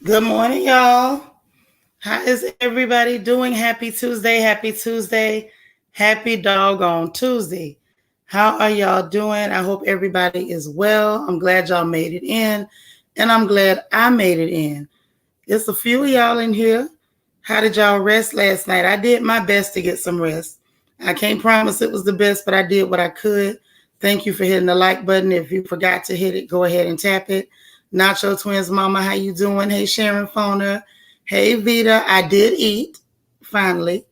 Good morning, y'all. How is everybody doing? Happy Tuesday, happy Tuesday, happy doggone Tuesday. How are y'all doing? I hope everybody is well. I'm glad y'all made it in, and I'm glad I made it in. There's a few of y'all in here. How did y'all rest last night? I did my best to get some rest. I can't promise it was the best, but I did what I could. Thank you for hitting the like button. If you forgot to hit it, go ahead and tap it. Nacho Twins Mama, how you doing? Hey, Sharon Foner. Hey, Vita. I did eat, finally.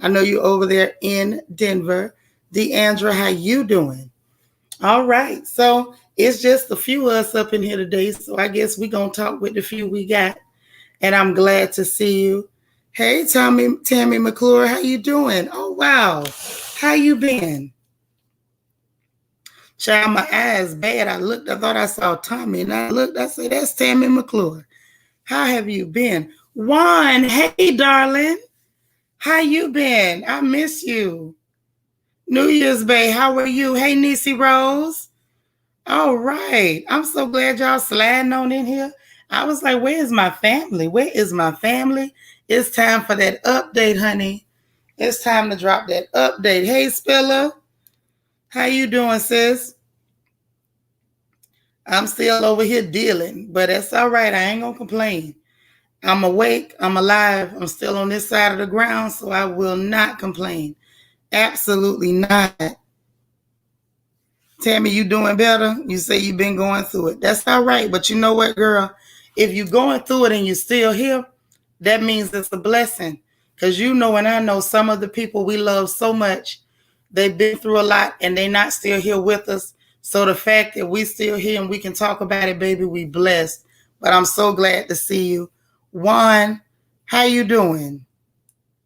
I know you over there in Denver. Deandra, how you doing? All right. So it's just a few of us up in here today. So I guess we're going to talk with the few we got. And I'm glad to see you. Hey, Tammy McClure, how you doing? Oh, wow. How you been? Child, my eyes bad. I thought I saw Tommy, and I looked, I said, that's Tammy McClure. How have you been? Juan, hey, darling. How you been? I miss you. New Year's Bay, how are you? Hey, Nisi Rose. All right. I'm so glad y'all sliding on in here. I was like, where is my family? Where is my family? It's time for that update, honey. It's time to drop that update. Hey, Spiller. How you doing, sis? I'm still over here dealing, but that's all right. I ain't going to complain. I'm awake. I'm alive. I'm still on this side of the ground, so I will not complain. Absolutely not. Tammy, you doing better? You say you've been going through it. That's all right. But you know what, girl? If you're going through it and you're still here, that means it's a blessing. Because you know and I know some of the people we love so much, they've been through a lot and they're not still here with us. So the fact that we still here and we can talk about it, baby, we blessed. But I'm so glad to see you. Juan, how you doing?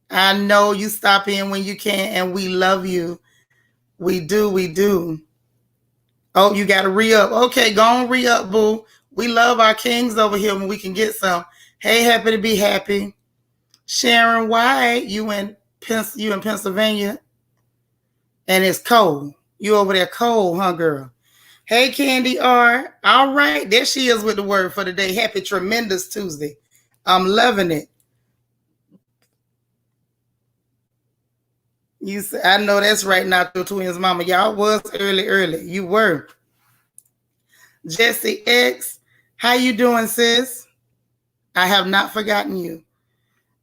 I know you stop in when you can and we love you. We do, we do. Oh, you got to re-up. Okay, go on re-up, boo. We love our kings over here when we can get some. Hey, happy to be happy. Sharon White, you in Pennsylvania, and it's cold. You over there cold, huh, girl? Hey, Candy R. All right, there she is with the word for the day. Happy Tremendous Tuesday. I'm loving it. You say, I know that's right, not your twins, mama. Y'all was early. You were. Jesse X, how you doing, sis? I have not forgotten you.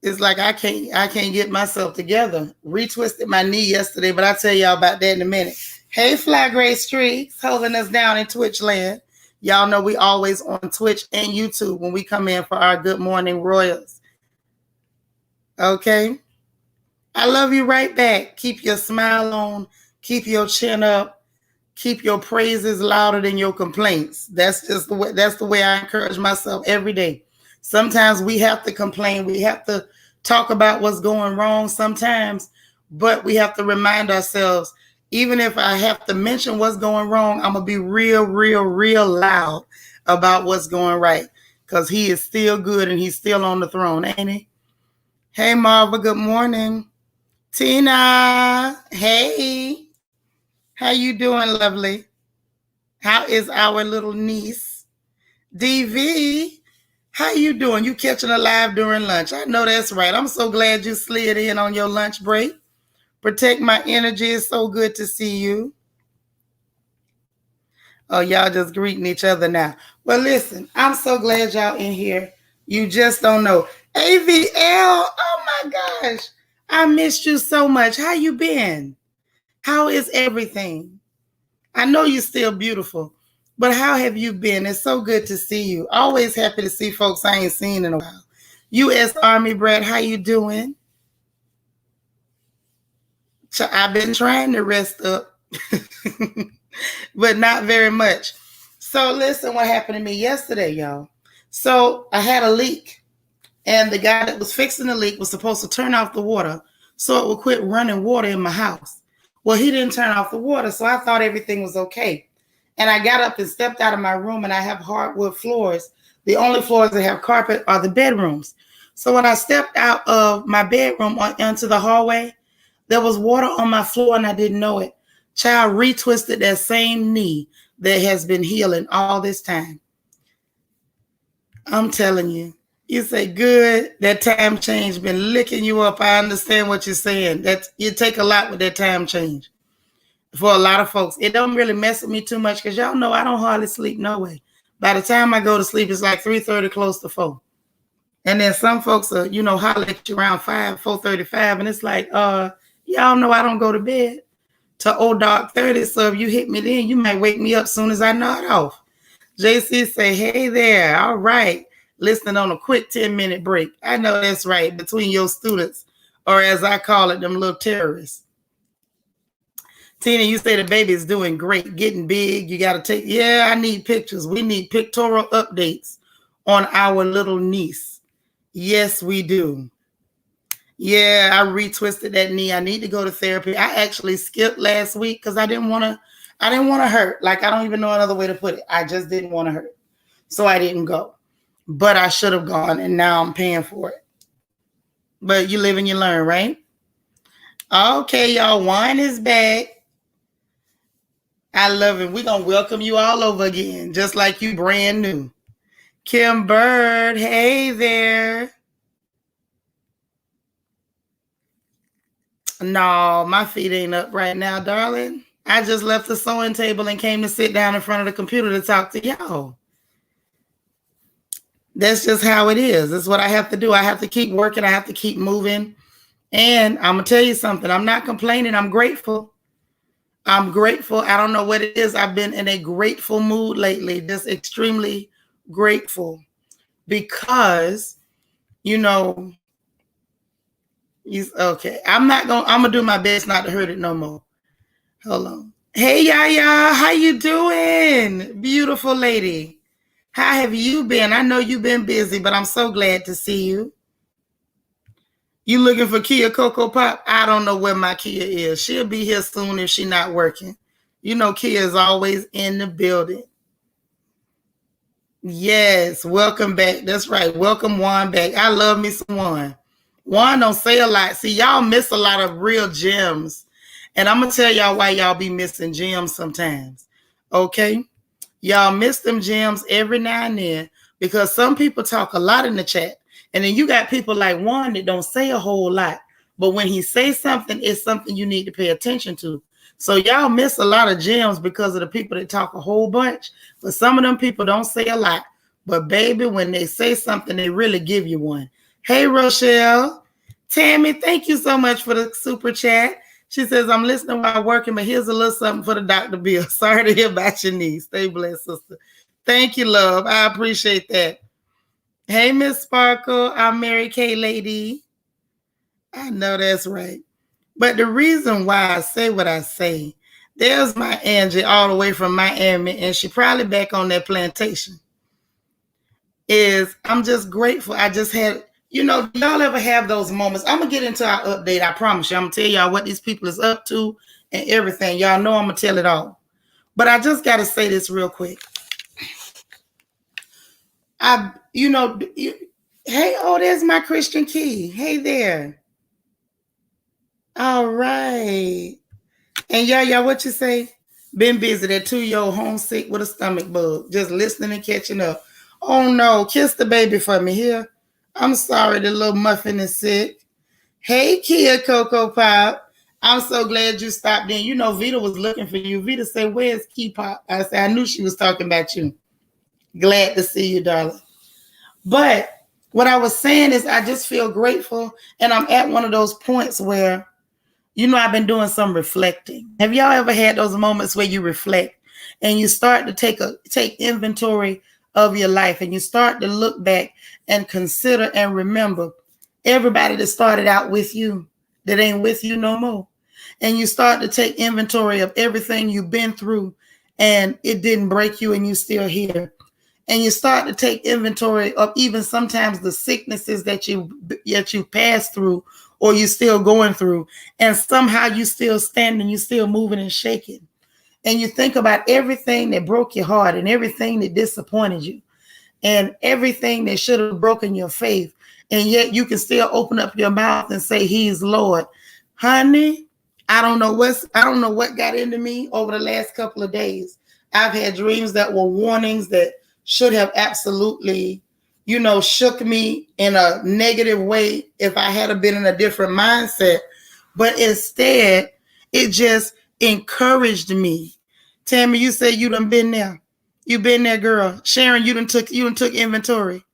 It's like I can't get myself together. Retwisted my knee yesterday, but I'll tell y'all about that in a minute. Hey, Fly Gray Streaks, holding us down in Twitch land. Y'all know we always on Twitch and YouTube when we come in for our Good Morning Royals. Okay? I love you right back. Keep your smile on. Keep your chin up. Keep your praises louder than your complaints. That's the way I encourage myself every day. Sometimes we have to complain. We have to talk about what's going wrong sometimes, but we have to remind ourselves, even if I have to mention what's going wrong, I'm going to be real loud about what's going right, because he is still good and he's still on the throne, ain't he? Hey, Marva, good morning. Tina, hey. How you doing, lovely? How is our little niece? DV, how you doing? You catching a live during lunch? I know that's right. I'm so glad you slid in on your lunch break. Protect my energy. It's so good to see you. Oh, y'all just greeting each other now. Well, listen, I'm so glad y'all in here. You just don't know. AVL, oh my gosh. I missed you so much. How you been? How is everything? I know you're still beautiful, but how have you been? It's so good to see you. Always happy to see folks I ain't seen in a while. U.S. Army Brad, how you doing? I've been trying to rest up, but not very much. So listen what happened to me yesterday, y'all. So I had a leak, and the guy that was fixing the leak was supposed to turn off the water so it would quit running water in my house. Well, he didn't turn off the water, so I thought everything was okay. And I got up and stepped out of my room, and I have hardwood floors. The only floors that have carpet are the bedrooms. So when I stepped out of my bedroom onto the hallway, there was water on my floor, and I didn't know it. Child retwisted that same knee that has been healing all this time. I'm telling you. You say, good. That time change been licking you up. I understand what you're saying. That you take a lot with that time change. For a lot of folks, it don't really mess with me too much because y'all know I don't hardly sleep no way. By the time I go to sleep, it's like 3:30, close to 4. And then some folks are, holler at you around 5, 4:35, and it's like, y'all know I don't go to bed till old dark 30. So if you hit me then, you might wake me up soon as I nod off. JC say, hey there, all right. Listening on a quick 10-minute break. I know that's right, between your students, or as I call it, them little terrorists. Tina, you say the baby is doing great, getting big. You got to take, I need pictures. We need pictorial updates on our little niece. Yes, we do. Yeah, I retwisted that knee. I need to go to therapy. I actually skipped last week because I didn't want to hurt. Like, I don't even know another way to put it. I just didn't want to hurt. So I didn't go. But I should have gone, and now I'm paying for it. But you live and you learn, right? Okay, y'all. Wine is back. I love it. We're going to welcome you all over again, just like you brand new. Kim Bird, hey there. No, my feet ain't up right now, darling. I just left the sewing table and came to sit down in front of the computer to talk to y'all. That's just how it is. That's what I have to do. I have to keep working. I have to keep moving. And I'm going to tell you something. I'm not complaining. I'm grateful. I'm grateful. I don't know what it is. I've been in a grateful mood lately, just extremely grateful because, okay. I'm going to do my best not to hurt it no more. Hold on. Hey, Yaya, how you doing? Beautiful lady. How have you been? I know you've been busy, but I'm so glad to see you. You looking for Kia Cocoa Pop? I don't know where my Kia is. She'll be here soon if she's not working. Kia is always in the building. Yes, welcome back. That's right. Welcome Juan back. I love me some Juan. Juan don't say a lot. See, y'all miss a lot of real gems. And I'm going to tell y'all why y'all be missing gems sometimes. Okay? Y'all miss them gems every now and then because some people talk a lot in the chat. And then you got people like Juan that don't say a whole lot. But when he says something, it's something you need to pay attention to. So y'all miss a lot of gems because of the people that talk a whole bunch. But some of them people don't say a lot. But baby, when they say something, they really give you one. Hey, Rochelle. Tammy, thank you so much for the super chat. She says, I'm listening while working, but here's a little something for the Dr. Bill. Sorry to hear about your niece. Stay blessed, sister. Thank you, love. I appreciate that. Hey, Miss Sparkle. I'm Mary Kay lady. I know that's right. But the reason why I say what I say, there's my Angie all the way from Miami, and she probably back on that plantation, is I'm just grateful. I just had, y'all ever have those moments? I'm going to get into our update. I promise you. I'm going to tell y'all what these people is up to and everything. Y'all know I'm going to tell it all. But I just got to say this real quick. Hey, there's my Christian Key. Hey there. All right. And y'all, what you say? Been busy. That 2-year-old homesick with a stomach bug. Just listening and catching up. Oh, no. Kiss the baby for me here. I'm sorry the little muffin is sick. Hey, Kia Cocoa Pop. I'm so glad you stopped in. Vita was looking for you. Vita said, where's Key Pop? I said, I knew she was talking about you. Glad to see you, darling. But what I was saying is I just feel grateful. And I'm at one of those points where, I've been doing some reflecting. Have y'all ever had those moments where you reflect and you start to take inventory of your life and you start to look back and consider and remember everybody that started out with you that ain't with you no more. And you start to take inventory of everything you've been through and it didn't break you and you still here. And you start to take inventory of even sometimes the sicknesses that you passed through or you're still going through. And somehow you still standing, you still moving and shaking. And you think about everything that broke your heart and everything that disappointed you and everything that should have broken your faith. And yet you can still open up your mouth and say, He's Lord. Honey, I don't know what got into me over the last couple of days. I've had dreams that were warnings that should have absolutely, shook me in a negative way if I had been in a different mindset. But instead, it just encouraged me. Tammy, you said you done been there. You been there, girl. Sharon, you done took inventory.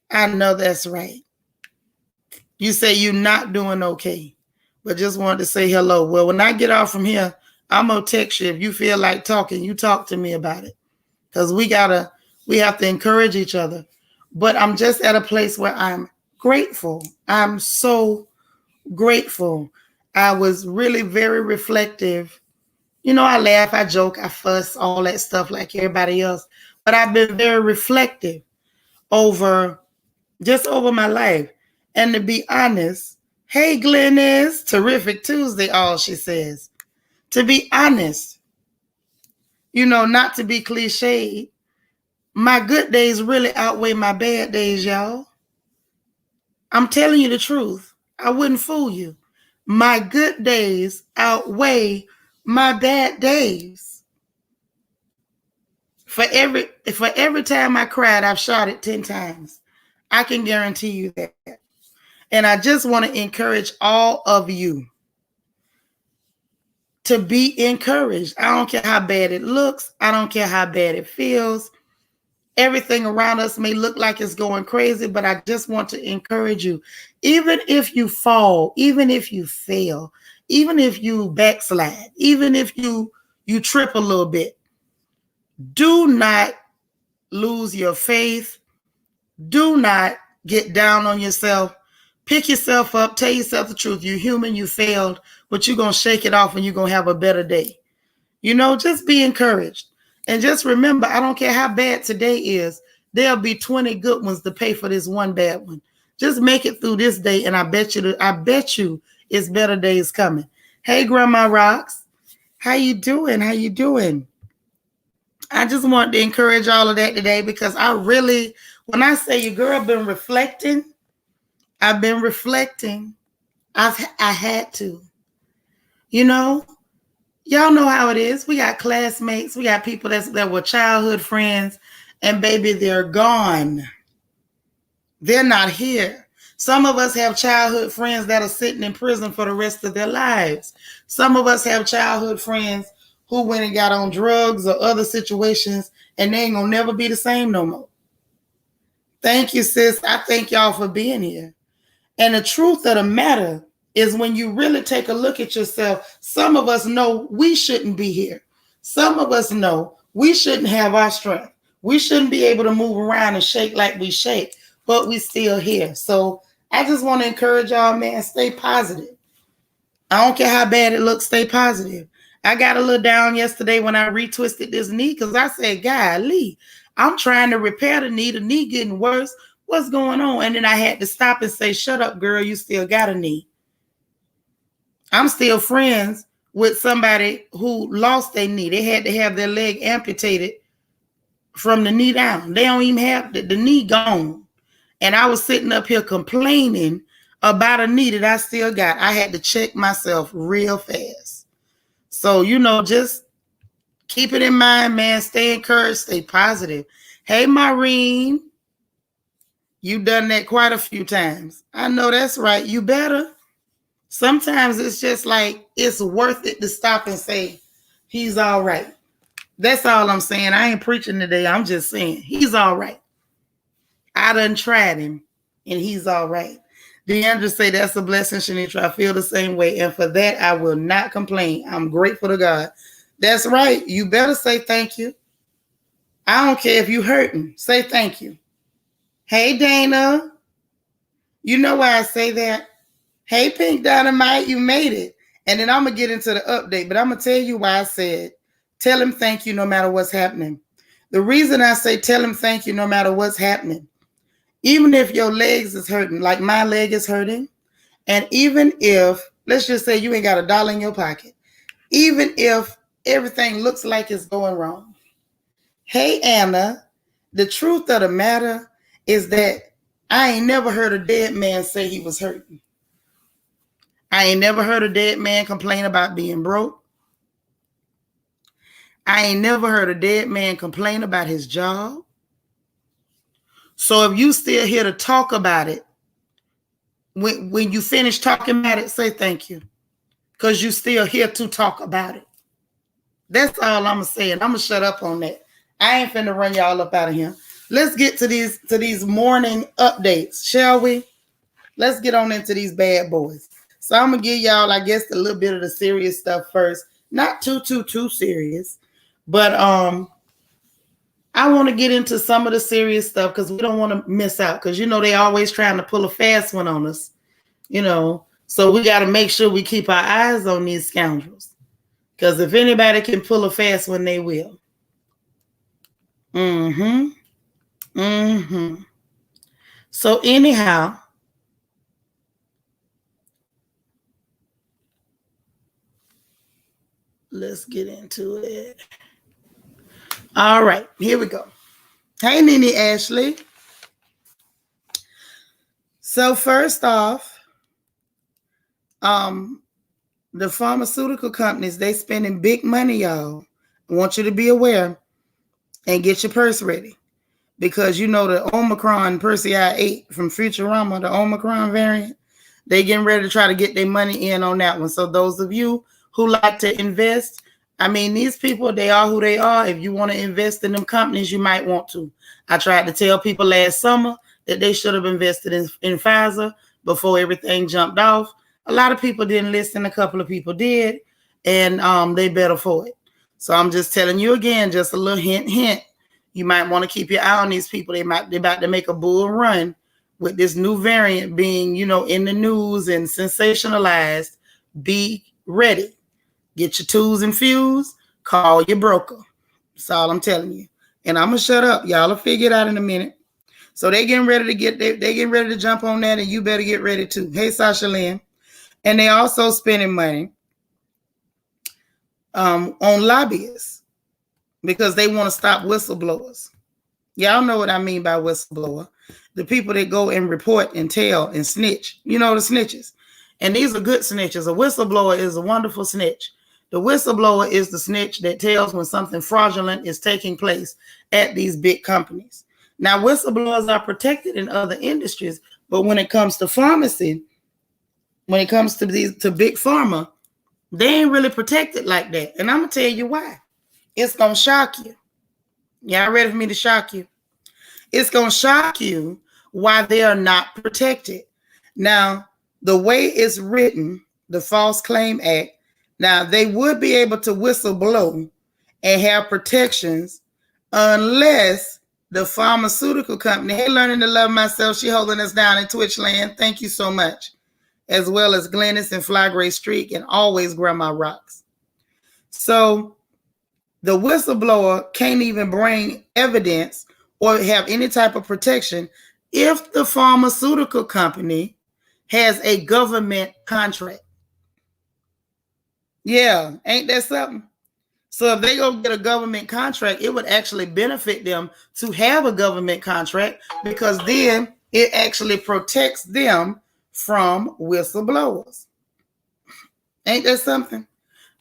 I know that's right. You say you're not doing okay, but just wanted to say hello. Well, when I get off from here, I'm gonna text you. If you feel like talking, you talk to me about it. Because we have to encourage each other. But I'm just at a place where I'm grateful. I'm so grateful. I was really very reflective. I laugh, I joke, I fuss, all that stuff like everybody else. But I've been very reflective over my life. And to be honest, hey, Glennis, terrific Tuesday, all she says. To be honest, not to be cliched, my good days really outweigh my bad days, y'all. I'm telling you the truth. I wouldn't fool you. My good days outweigh my bad days. For every time I cried, I've shot it 10 times. I can guarantee you that. And I just want to encourage all of you to be encouraged. I don't care how bad it looks. I don't care how bad it feels. Everything around us may look like it's going crazy, but I just want to encourage you. Even if you fall, even if you fail, even if you backslide, even if you trip a little bit, do not lose your faith. Do not get down on yourself. Pick yourself up. Tell yourself the truth. You're human. You failed, but you're going to shake it off and you're going to have a better day. Just be encouraged. And just remember, I don't care how bad today is, there'll be 20 good ones to pay for this one bad one. Just make it through this day, and I bet you it's better days coming. Hey, Grandma Rocks. How you doing? I just want to encourage all of that today because when I say your girl been reflecting, I've been reflecting. I had to. Y'all know how it is. We got classmates. We got people that were childhood friends, and baby, they're gone. They're not here. Some of us have childhood friends that are sitting in prison for the rest of their lives. Some of us have childhood friends who went and got on drugs or other situations, and they ain't gonna never be the same no more. Thank you, sis. I thank y'all for being here. And the truth of the matter is when you really take a look at yourself, some of us know we shouldn't be here. Some of us know we shouldn't have our strength. We shouldn't be able to move around and shake like we shake, but we still here. So I just want to encourage y'all, man, stay positive. I don't care how bad it looks, stay positive. I got a little down yesterday when I retwisted this knee because I said, golly, I'm trying to repair the knee getting worse. What's going on? And then I had to stop and say, shut up, girl, you still got a knee. I'm still friends with somebody who lost their knee. They had to have their leg amputated from the knee down. They don't even have the knee gone. And I was sitting up here complaining about a knee that I still got. I had to check myself real fast. So, just keep it in mind, man. Stay encouraged, stay positive. Hey, Maureen, you done that quite a few times. I know that's right. You better. Sometimes it's just like it's worth it to stop and say, he's all right. That's all I'm saying. I ain't preaching today. I'm just saying he's all right. I done tried him and he's all right. Deandra say that's a blessing, Shanitra. I feel the same way. And for that, I will not complain. I'm grateful to God. That's right. You better say thank you. I don't care if you hurting. Say thank you. Hey, Dana. You know why I say that? Hey, Pink Dynamite, you made it. And then I'm going to get into the update, but I'm going to tell you why I said, tell him thank you no matter what's happening. The reason I say tell him thank you no matter what's happening, even if your legs is hurting, like my leg is hurting, and even if, let's just say you ain't got $1 in your pocket, even if everything looks like it's going wrong. Hey, Anna, the truth of the matter is that I ain't never heard a dead man say he was hurting. I ain't never heard a dead man complain about being broke. I ain't never heard a dead man complain about his job. So if you still here to talk about it, when you finish talking about it, say thank you. Because you still here to talk about it. That's all I'm saying. I'm gonna shut up on that. I ain't finna run y'all up out of here. Let's get to these morning updates, shall we? Let's get on into these bad boys. So I'm gonna give y'all, I guess, a little bit of the serious stuff first. Not too serious, but I want to get into some of the serious stuff because we don't want to miss out. Because they always trying to pull a fast one on us. So we got to make sure we keep our eyes on these scoundrels. Because if anybody can pull a fast one, they will. So anyhow, let's get into it. All right, here we go. Hey, Nene Ashley. So first off, the pharmaceutical companies, they spending big money, y'all. I want you to be aware and get your purse ready. Because the Omicron Percy I-8 from Futurama, the Omicron variant, they getting ready to try to get their money in on that one. So those of you who like to invest, these people, they are who they are. If you want to invest in them companies, you might want to. I tried to tell people last summer that they should have invested in Pfizer before everything jumped off. A lot of people didn't listen. A couple of people did, and they better for it. So I'm just telling you again, just a little hint. You might want to keep your eye on these people. They're about to make a bull run with this new variant being, in the news and sensationalized. Be ready. Get your tools infused. Call your broker. That's all I'm telling you. And I'm gonna shut up. Y'all will figure it out in a minute. So they getting ready to they getting ready to jump on that, and you better get ready too. Hey, Sasha Lynn. And they also spending money on lobbyists because they want to stop whistleblowers. Y'all know what I mean by whistleblower. The people that go and report and tell and snitch. The snitches. And these are good snitches. A whistleblower is a wonderful snitch. The whistleblower is the snitch that tells when something fraudulent is taking place at these big companies. Now, whistleblowers are protected in other industries, but when it comes to pharmacy, when it comes to big pharma, they ain't really protected like that. And I'm going to tell you why. It's going to shock you. Y'all ready for me to shock you? It's going to shock you why they are not protected. Now, the way it's written, the False Claim Act, now they would be able to whistleblow and have protections unless the pharmaceutical company, hey, Learning to Love Myself, she holding us down in Twitch land. Thank you so much. As well as Glennis and Fly Gray Streak and always Grandma Rocks. So the whistleblower can't even bring evidence or have any type of protection if the pharmaceutical company has a government contract. Yeah, ain't that something? So if they go get a government contract, it would actually benefit them to have a government contract because then it actually protects them from whistleblowers. Ain't that something?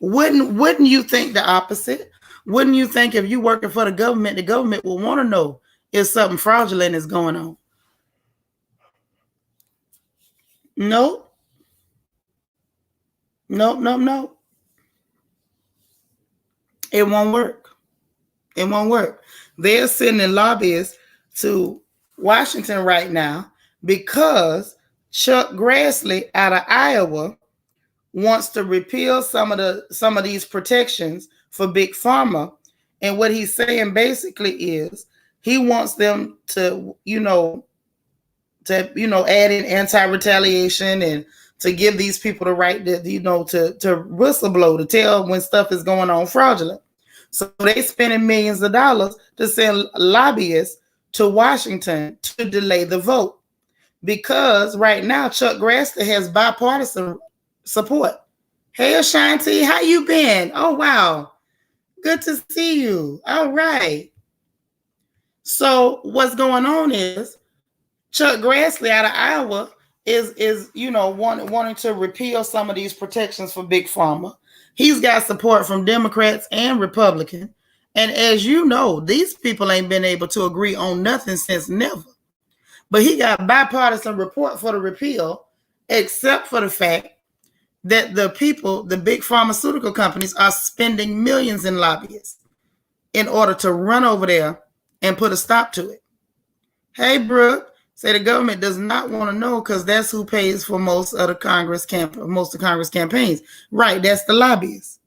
Wouldn't you think the opposite? Wouldn't you think if you're working for the government will want to know if something fraudulent is going on? Nope. It won't work. It won't work. They're sending lobbyists to Washington right now because Chuck Grassley out of Iowa wants to repeal some of these protections for big pharma. And what he's saying basically is he wants them to, add in anti-retaliation and to give these people the right to, to whistleblow, to tell when stuff is going on fraudulent. So they spending millions of dollars to send lobbyists to Washington to delay the vote. Because right now, Chuck Grassley has bipartisan support. Hey, Ashanti, how you been? Oh, wow. Good to see you. All right. So what's going on is Chuck Grassley out of Iowa is wanting to repeal some of these protections for big pharma. He's got support from Democrats and Republicans. And as you know, these people ain't been able to agree on nothing since never. But he got bipartisan report for the repeal, except for the fact that the people, the big pharmaceutical companies, are spending millions in lobbyists in order to run over there and put a stop to it. Hey, Brooke, say the government does not want to know because that's who pays for most of Congress campaigns. Right, that's the lobbyists.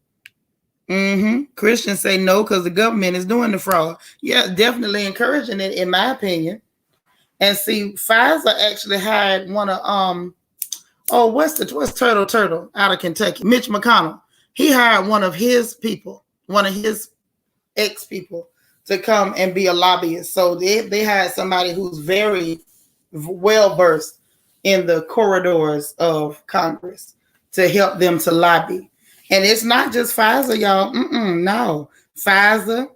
Christians say no because the government is doing the fraud. Yeah, definitely encouraging it, in my opinion. And see, Pfizer actually hired one of what's Turtle out of Kentucky, Mitch McConnell. He hired one of his people, one of his ex-people, to come and be a lobbyist. So they hired somebody who's very well versed in the corridors of Congress to help them to lobby. And it's not just Pfizer, y'all. No. Pfizer,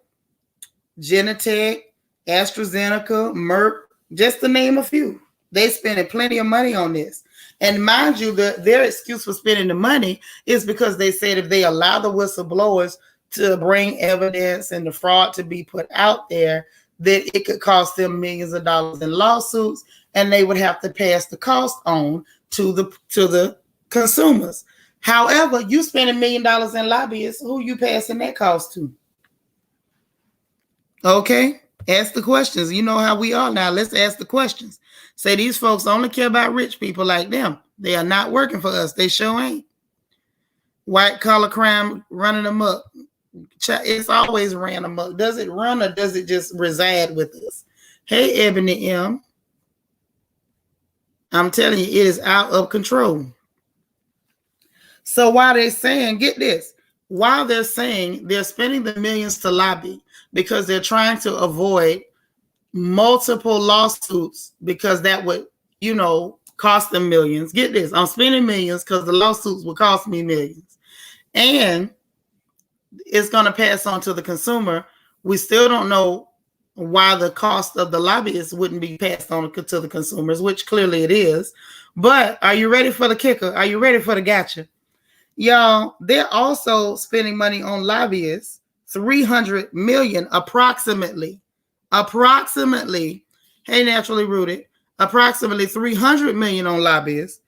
Genentech, AstraZeneca, Merck, just to name a few. They spending plenty of money on this. And mind you, their excuse for spending the money is because they said if they allow the whistleblowers to bring evidence and the fraud to be put out there, that it could cost them millions of dollars in lawsuits, and they would have to pass the cost on to the consumers. However, you spend $1 million in lobbyists, who you passing that cost to? Okay, ask the questions. You know how we are now. Let's ask the questions. Say these folks only care about rich people like them. They are not working for us. They sure ain't. White collar crime running amok. It's always ran amok. Does it run or does it just reside with us? Hey, Ebony M. I'm telling you, it is out of control. So while they're saying, get this, while they're saying they're spending the millions to lobby because they're trying to avoid multiple lawsuits because that would, cost them millions. Get this, I'm spending millions because the lawsuits will cost me millions. And it's going to pass on to the consumer. We still don't know why the cost of the lobbyists wouldn't be passed on to the consumers, which clearly it is. But are you ready for the kicker? Are you ready for the gotcha? Y'all, they're also spending money on lobbyists, $300 million approximately. Hey, Naturally Rooted, approximately $300 million on lobbyists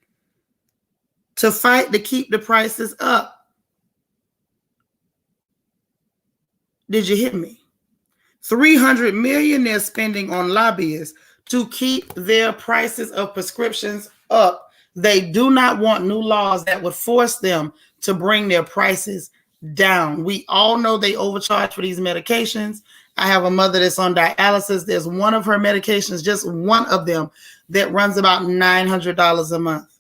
to fight to keep the prices up. Did you hear me? $300 million they're spending on lobbyists to keep their prices of prescriptions up. They do not want new laws that would force them to bring their prices down. We all know they overcharge for these medications. I have a mother that's on dialysis. There's one of her medications, just one of them, that runs about $900 a month.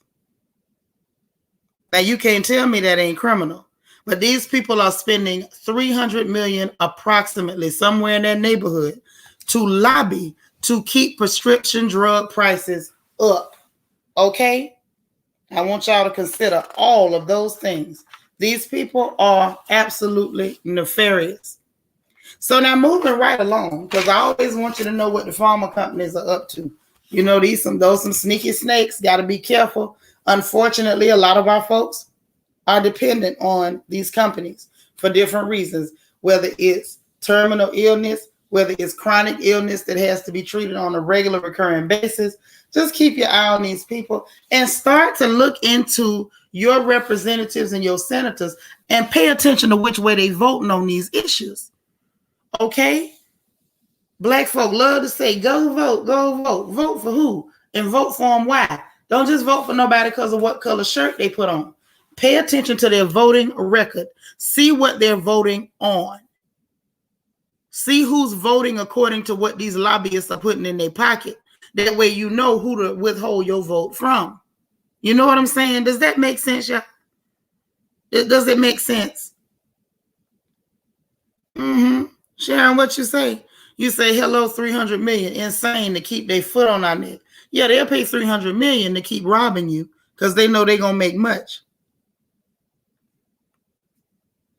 Now, you can't tell me that ain't criminal. But these people are spending $300 million approximately, somewhere in that neighborhood, to lobby to keep prescription drug prices up. Okay? I want y'all to consider all of those things. These people are absolutely nefarious. So now moving right along, because I always want you to know what the pharma companies are up to. Those some sneaky snakes, got to be careful. Unfortunately, a lot of our folks are dependent on these companies for different reasons, whether it's terminal illness, whether it's chronic illness that has to be treated on a regular recurring basis. Just keep your eye on these people and start to look into your representatives and your senators and pay attention to which way they voting on these issues. Okay? Black folk love to say, go vote, go vote. Vote for who? And vote for them why? Don't just vote for nobody because of what color shirt they put on. Pay attention to their voting record. See what they're voting on. See who's voting according to what these lobbyists are putting in their pocket. That way you know who to withhold your vote from. You know what I'm saying? Does that make sense, y'all? Does it make sense? Sharon, what you say? You say, hello, $300 million. Insane to keep their foot on our neck. Yeah, they'll pay $300 million to keep robbing you because they know they're going to make much.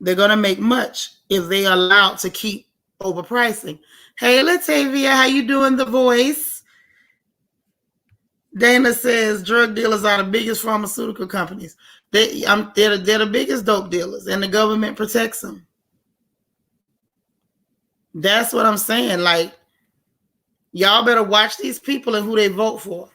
They're going to make much if they are allowed to keep overpricing. Hey, Latavia, how you doing, The Voice? Dana says drug dealers are the biggest pharmaceutical companies. They're the biggest dope dealers, and the government protects them. That's what I'm saying. Like, Y'all better watch these people and who they vote for.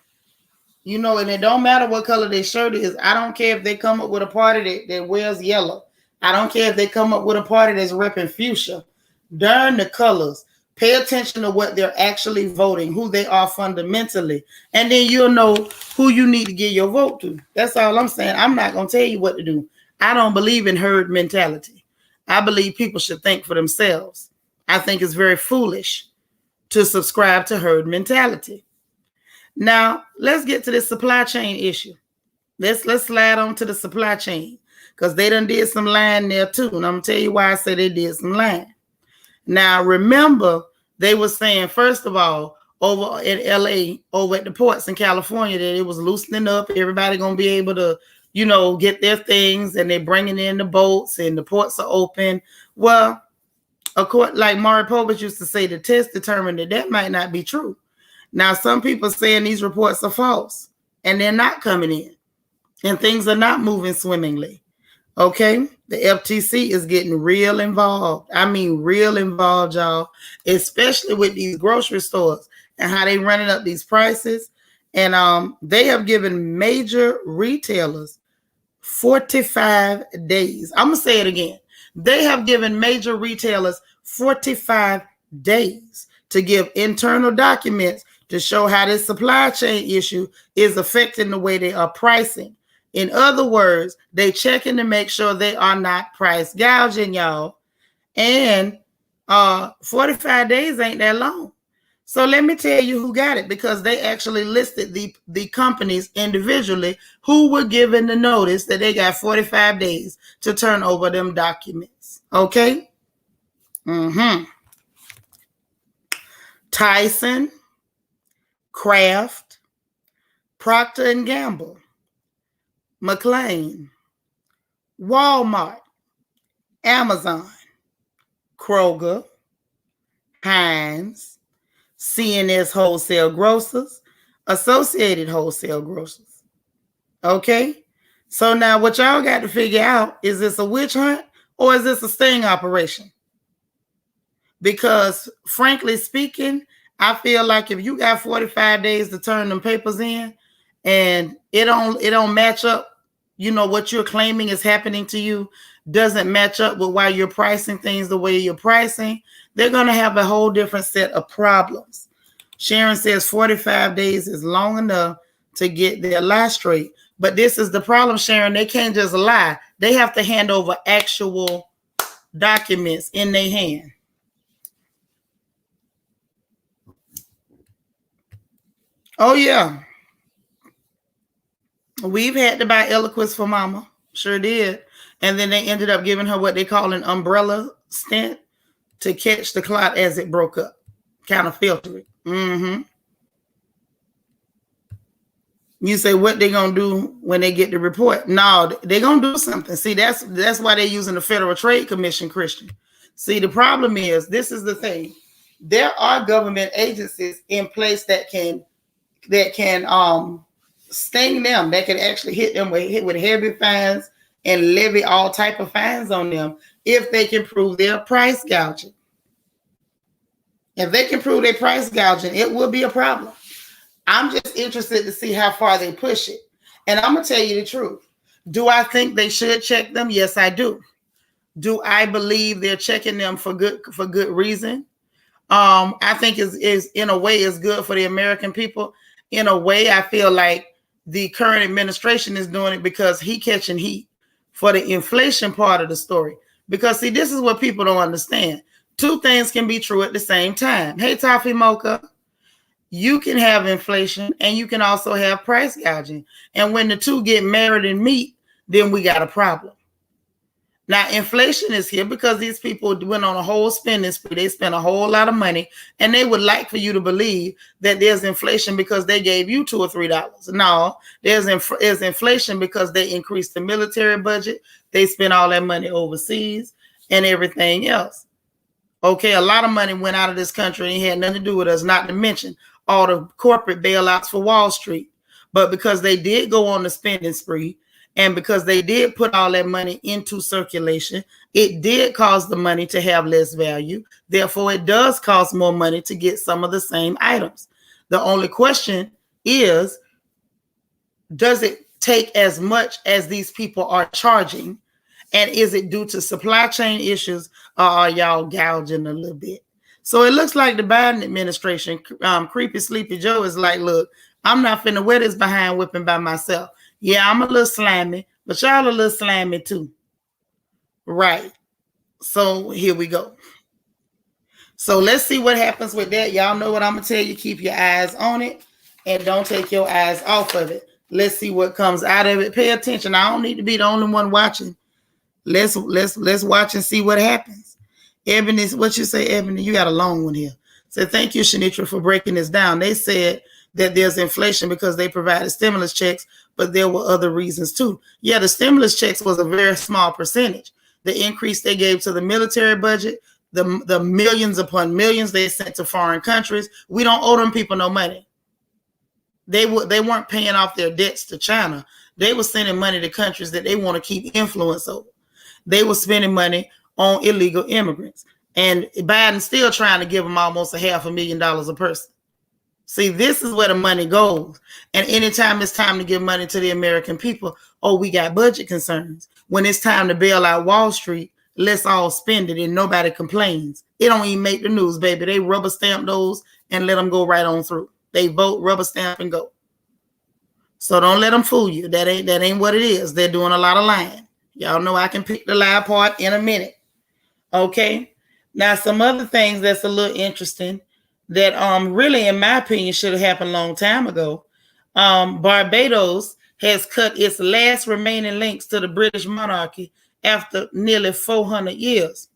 You know, and it don't matter what color their shirt is. I don't care if they come up with a party that wears yellow. I don't care if they come up with a party that's repping fuchsia. Darn the colors. Pay attention to what they're actually voting, who they are fundamentally, and then you'll know who you need to give your vote to. That's all I'm saying. I'm not going to tell you what to do. I don't believe in herd mentality. I believe people should think for themselves. I think it's very foolish to subscribe to herd mentality. Now, let's get to this supply chain issue. Let's slide on to the supply chain because they done did some lying there too. And I'm going to tell you why I say they did some lying. Now, remember, they were saying, first of all, over in LA, over at the ports in California, that it was loosening up. Everybody going to be able to, you know, get their things, and they're bringing in the boats and the ports are open. Well, of course, like Maury Povich used to say, the test determined that might not be true. Now, some people are saying these reports are false and they're not coming in and things are not moving swimmingly. Okay, the FTC is getting real involved. I mean, real involved, y'all, especially with these grocery stores and how they running up these prices. And they have given major retailers 45 days. I'm going to say it again. They have given major retailers 45 days to give internal documents to show how this supply chain issue is affecting the way they are pricing. In other words, they checking to make sure they are not price gouging, y'all. And 45 days ain't that long. So let me tell you who got it, because they actually listed the companies individually who were given the notice that they got 45 days to turn over them documents. Okay? Tyson, Kraft, Procter & Gamble, McLean, Walmart, Amazon, Kroger, Heinz, C&S Wholesale Grocers, Associated Wholesale Grocers. Okay? So now what y'all got to figure out, is this a witch hunt or is this a sting operation? Because frankly speaking, I feel like if you got 45 days to turn them papers in and it don't match up, you know, what you're claiming is happening to you doesn't match up with why you're pricing things the way you're pricing, they're going to have a whole different set of problems. Sharon says 45 days is long enough to get their lie straight. But this is the problem, Sharon. They can't just lie. They have to hand over actual documents in their hand. Oh, yeah. We've had to buy Eliquis for Mama. Sure did. And then they ended up giving her what they call an umbrella stent to catch the clot as it broke up. Kind of filter it. You say, what they going to do when they get the report? No, they're going to do something. See, that's why they're using the Federal Trade Commission, Christian. See, the problem is, this is the thing. There are government agencies in place that can sting them, that can actually hit them with heavy fines and levy all type of fines on them if they can prove their price gouging. If they can prove their price gouging, it will be a problem. I'm just interested to see how far they push it. And I'm going to tell you the truth. Do I think they should check them? Yes, I do. Do I believe they're checking them for good reason? I think is in a way is good for the American people. In a way, I feel like the current administration is doing it because he catching heat for the inflation part of the story. Because see, this is what people don't understand. Two things can be true at the same time. Hey, Toffee Mocha, you can have inflation and you can also have price gouging. And when the two get married and meet, then we got a problem. Now, inflation is here because these people went on a whole spending spree. They spent a whole lot of money, and they would like for you to believe that there's inflation because they gave you $2 or $3. No, there's inflation because they increased the military budget. They spent all that money overseas and everything else. Okay, a lot of money went out of this country and had nothing to do with us, not to mention all the corporate bailouts for Wall Street. But because they did go on the spending spree And because they did put all that money into circulation, it did cause the money to have less value. Therefore, it does cost more money to get some of the same items. The only question is, does it take as much as these people are charging? And is it due to supply chain issues, or are y'all gouging a little bit? So it looks like the Biden administration, Creepy Sleepy Joe, is like, look, I'm not finna wear this behind whipping by myself. Yeah, I'm a little slimy, but y'all a little slimy too. Right. So here we go. So let's see what happens with that. Y'all know what I'm going to tell you. Keep your eyes on it and don't take your eyes off of it. Let's see what comes out of it. Pay attention. I don't need to be the only one watching. Let's watch and see what happens. Ebony, what you say, Ebony? You got a long one here. So thank you, Shanitra, for breaking this down. They said that there's inflation because they provided stimulus checks, but there were other reasons too. Yeah, the stimulus checks was a very small percentage. The increase they gave to the military budget, the millions upon millions they sent to foreign countries, we don't owe them people no money. They weren't paying off their debts to China. They were sending money to countries that they want to keep influence over. They were spending money on illegal immigrants. And Biden's still trying to give them almost $500,000 a person. See, this is where the money goes. And anytime it's time to give money to the American people, oh, we got budget concerns. When it's time to bail out Wall Street, let's all spend it and nobody complains. It don't even make the news, baby. They rubber stamp those and let them go right on through. They vote, rubber stamp, and go. So don't let them fool you. That ain't what it is. They're doing a lot of lying. Y'all know I can pick the lie apart in a minute. Okay. Now, some other things that's a little interesting that really, in my opinion, should have happened a long time ago. Barbados has cut its last remaining links to the British monarchy after nearly 400 years.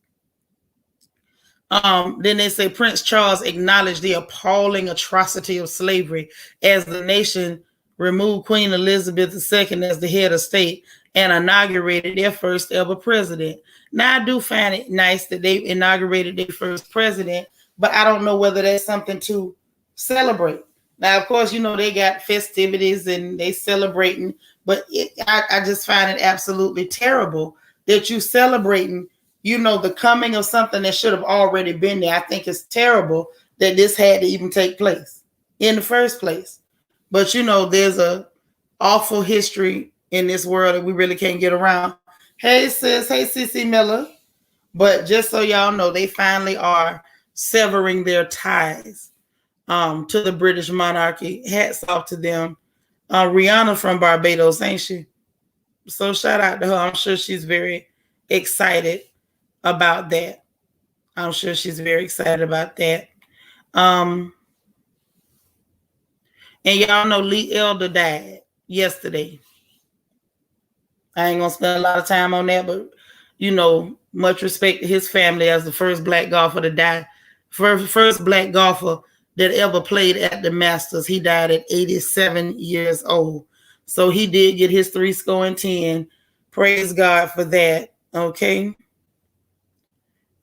Then they say Prince Charles acknowledged the appalling atrocity of slavery as the nation removed Queen Elizabeth II as the head of state and inaugurated their first ever president. Now, I do find it nice that they inaugurated their first president, but I don't know whether that's something to celebrate. Now, of course, you know, they got festivities and they celebrating, but I just find it absolutely terrible that you celebrating, you know, the coming of something that should have already been there. I think it's terrible that this had to even take place in the first place. But, you know, there's a awful history in this world that we really can't get around. Hey, sis. Hey, Cece Miller. But just so y'all know, they finally are severing their ties to the British monarchy. Hats off to them. Rihanna from Barbados, ain't she? So shout out to her. I'm sure she's very excited about that. I'm sure she's very excited about that. And y'all know Lee Elder died yesterday. I ain't gonna spend a lot of time on that, but you know, much respect to his family as the first black golfer to die. First black golfer that ever played at the Masters. He died at 87 years old. So he did get his 3-10. Praise God for that. Okay.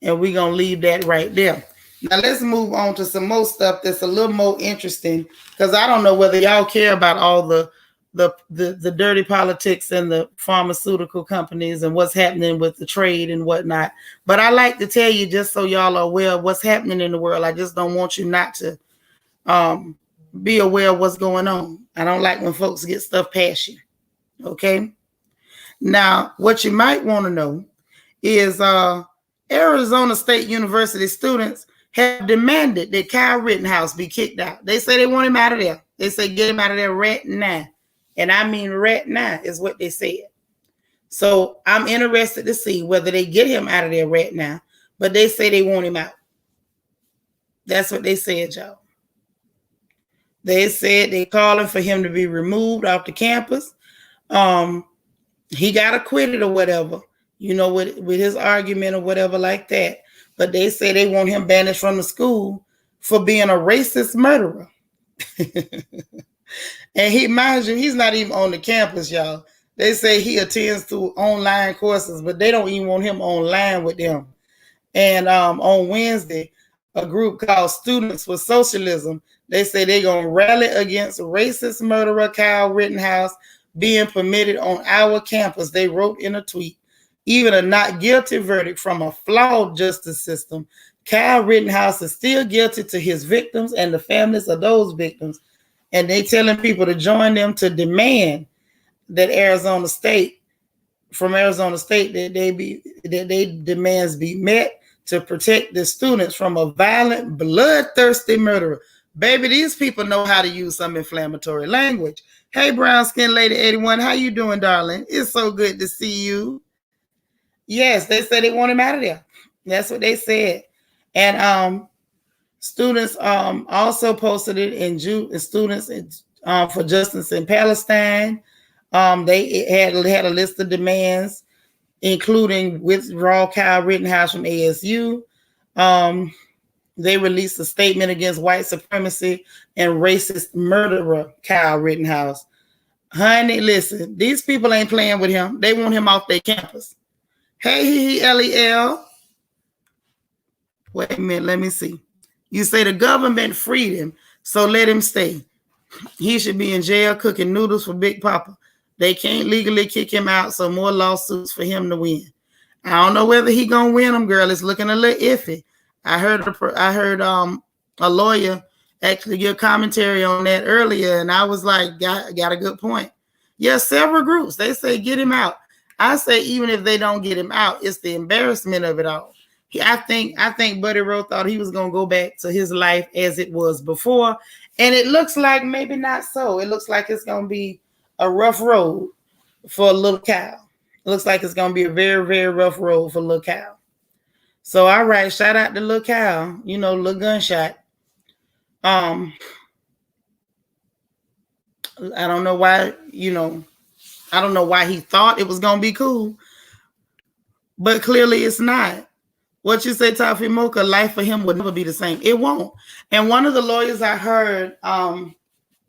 And we're going to leave that right there. Now let's move on to some more stuff that's a little more interesting, because I don't know whether y'all care about all the dirty politics and the pharmaceutical companies and what's happening with the trade and whatnot. But I like to tell you, just so y'all are aware of what's happening in the world. I just don't want you not to be aware of what's going on. I don't like when folks get stuff past you. Okay. Now, what you might want to know is Arizona State University students have demanded that Kyle Rittenhouse be kicked out. They say they want him out of there. They say get him out of there right now. And I mean right now is what they said. So I'm interested to see whether they get him out of there right now. But they say they want him out. That's what they said, y'all. They said they calling for him to be removed off the campus. He got acquitted or whatever, you know, with his argument or whatever like that. But they say they want him banished from the school for being a racist murderer. And he, mind you, he's not even on the campus, y'all. They say he attends to online courses, but they don't even want him online with them. And on Wednesday, a group called Students for Socialism, they say they're going to rally against racist murderer Kyle Rittenhouse being permitted on our campus, they wrote in a tweet. Even a not guilty verdict from a flawed justice system, Kyle Rittenhouse is still guilty to his victims and the families of those victims. And they telling people to join them to demand that Arizona State that they demands be met to protect the students from a violent, bloodthirsty murderer. Baby, these people know how to use some inflammatory language. Hey, brown skin lady 81, how you doing, darling? It's so good to see you. Yes, they said they want him out of there. That's what they said. And students also posted it in students for justice in Palestine. They had a list of demands, including withdraw Kyle Rittenhouse from ASU. They released a statement against white supremacy and racist murderer Kyle Rittenhouse. Honey, listen, these people ain't playing with him. They want him off their campus. Hey, LEL. Wait a minute, let me see. You say the government freed him, so let him stay. He should be in jail cooking noodles for Big Papa. They can't legally kick him out, so more lawsuits for him to win. I don't know whether he gonna win them, girl. It's looking a little iffy. I heard a lawyer actually give commentary on that earlier, and I was like, got a good point. Yes, several groups, they say get him out. I say even if they don't get him out, it's the embarrassment of it all. I think Buddy Rowe thought he was gonna go back to his life as it was before, and it looks like maybe not so. It looks like it's gonna be a rough road for little Kyle. It looks like it's gonna be a very, very rough road for little Kyle. So all right, shout out to little Kyle, little gunshot. I don't know why, I don't know why he thought it was gonna be cool, but clearly it's not. What you say, Tafi Mocha, life for him would never be the same. It won't. And one of the lawyers I heard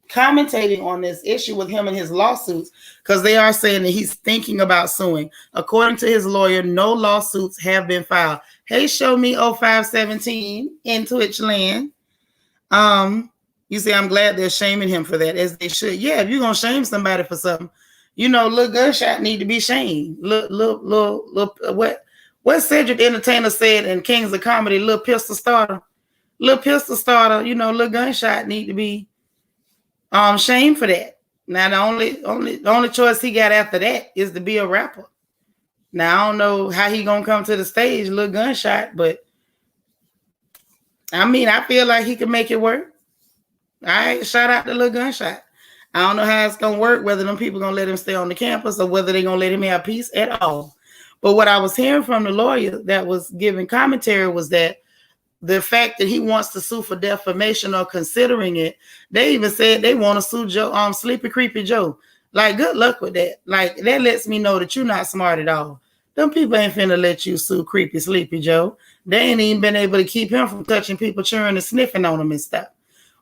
commentating on this issue with him and his lawsuits, because they are saying that he's thinking about suing. According to his lawyer, no lawsuits have been filed. Hey, show me 0517 in Twitch land. You say, I'm glad they're shaming him for that, as they should. Yeah, if you're gonna shame somebody for something, little gunshot need to be shamed. What Cedric the Entertainer said in Kings of Comedy, little pistol starter, little gunshot need to be shamed for that. Now the only choice he got after that is to be a rapper. Now I don't know how he gonna come to the stage, little gunshot, but I mean I feel like he can make it work. All right, shout out to little gunshot. I don't know how it's gonna work, whether them people gonna let him stay on the campus or whether they're gonna let him have peace at all. But what I was hearing from the lawyer that was giving commentary was that the fact that he wants to sue for defamation or considering it, they even said they want to sue Joe, Sleepy Creepy Joe. Like, good luck with that. Like, that lets me know that you're not smart at all. Them people ain't finna let you sue Creepy Sleepy Joe. They ain't even been able to keep him from touching people, chewing and sniffing on them and stuff.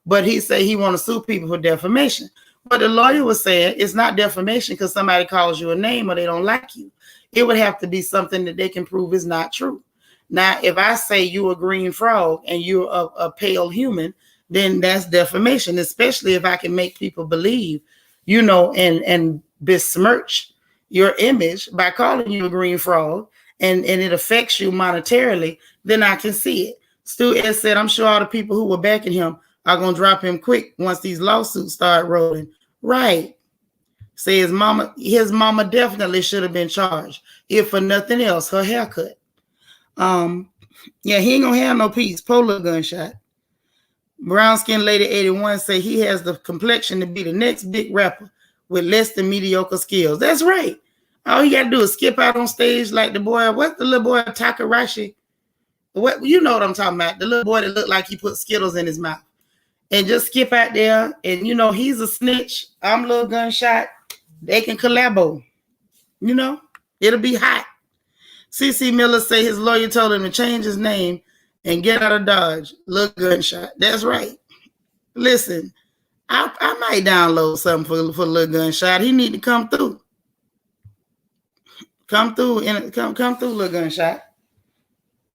But he said he want to sue people for defamation. But the lawyer was saying it's not defamation because somebody calls you a name or they don't like you. It would have to be something that they can prove is not true. Now, if I say you a green frog and you're a pale human, then that's defamation, especially if I can make people believe, and besmirch your image by calling you a green frog and it affects you monetarily, then I can see it. Stu S said, I'm sure all the people who were backing him are going to drop him quick once these lawsuits start rolling. Right. Say his mama definitely should have been charged, if for nothing else, her haircut. Yeah, he ain't gonna have no peace. Polar gunshot. Brown skin lady 81 say he has the complexion to be the next big rapper with less than mediocre skills. That's right. All you gotta do is skip out on stage like the boy. What's the little boy Takarashi? What what I'm talking about? The little boy that looked like he put Skittles in his mouth. And just skip out there, and he's a snitch. I'm a little gunshot. They can collabo. It'll be hot. CC Miller say his lawyer told him to change his name and get out of Dodge. Little gunshot. That's right. Listen, I might download something for little gunshot. He need to come through. Come through, little gunshot.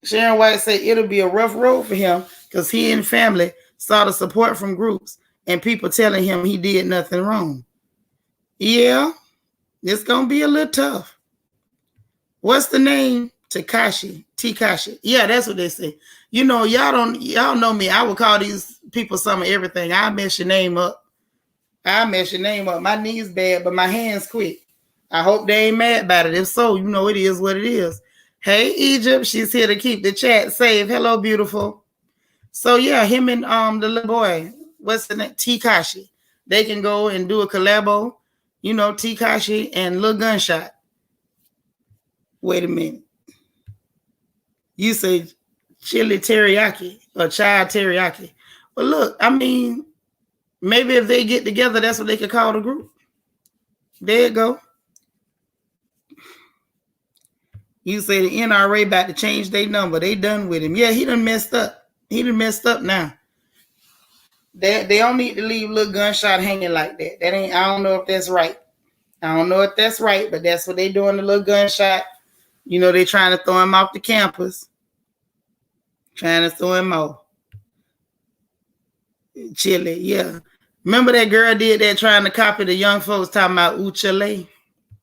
Sharon White said it'll be a rough road for him because he and family saw the support from groups and people telling him he did nothing wrong. Yeah, it's gonna be a little tough. What's the name? Tekashi. Yeah, that's what they say. You know, y'all know me. I would call these people some of everything. I mess your name up. My knees bad, but my hands quick. I hope they ain't mad about it. If so, you know it is what it is. Hey, Egypt, she's here to keep the chat safe. Hello, beautiful. So yeah, him and the little boy, what's the name? Tekashi. They can go and do a collabo. You know, Tekashi and Lil Gunshot. Wait a minute. You say chili teriyaki or child teriyaki. Well, look, I mean, maybe if they get together, that's what they could call the group. There you go. You say the NRA about to change their number. They done with him. Yeah, he done messed up. He done messed up now. They don't need to leave Lil Gunshot hanging like that. That ain't. I don't know if that's right. But that's what they doing to Lil Gunshot. You know, they trying to throw him off the campus. Trying to throw him off. Chile, yeah. Remember that girl did that trying to copy the young folks talking about Uchile?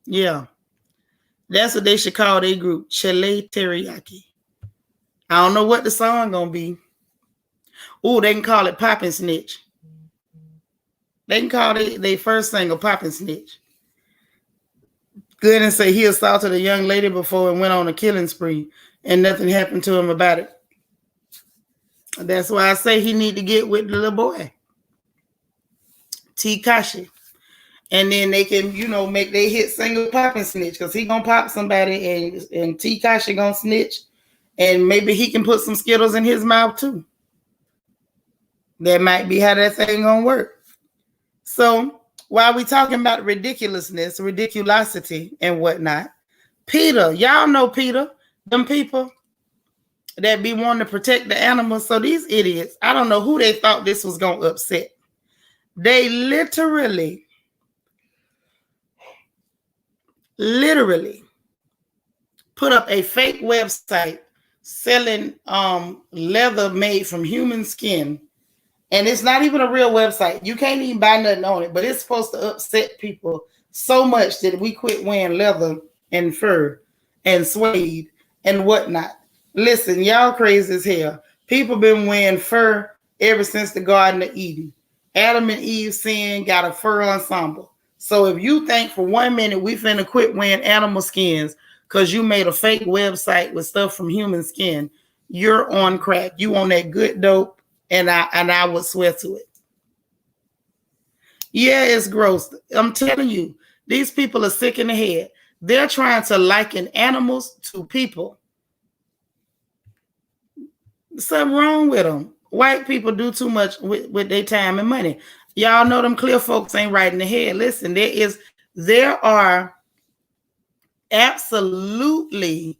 Yeah. That's what they should call their group, Chile Teriyaki. I don't know what the song gonna be. Oh, they can call it Poppin' Snitch. They can call their first single Poppin' Snitch. Good and say he assaulted a young lady before and went on a killing spree, and nothing happened to him about it. That's why I say he need to get with the little boy, Tekashi. And then they can, you know, make their hit single Poppin' Snitch, because he gonna pop somebody and Tekashi gonna snitch, and maybe he can put some Skittles in his mouth too. That might be how that thing gonna work. So while we talking about ridiculousness, ridiculosity, and whatnot, Peter, y'all know Peter, them people that be wanting to protect the animals. So these idiots, I don't know who they thought this was gonna upset. They literally put up a fake website selling leather made from human skin. And it's not even a real website. You can't even buy nothing on it, but it's supposed to upset people so much that we quit wearing leather and fur and suede and whatnot. Listen, y'all crazy as hell. People been wearing fur ever since the Garden of Eden. Adam and Eve sinned, got a fur ensemble. So if you think for 1 minute we finna quit wearing animal skins because you made a fake website with stuff from human skin, you're on crack. You on that good dope, and I would swear to it. Yeah, it's gross. I'm telling you, these people are sick in the head. They're trying to liken animals to people. Something wrong with them. White people do too much with their time and money. Y'all know them clear folks ain't right in the head. Listen, there are absolutely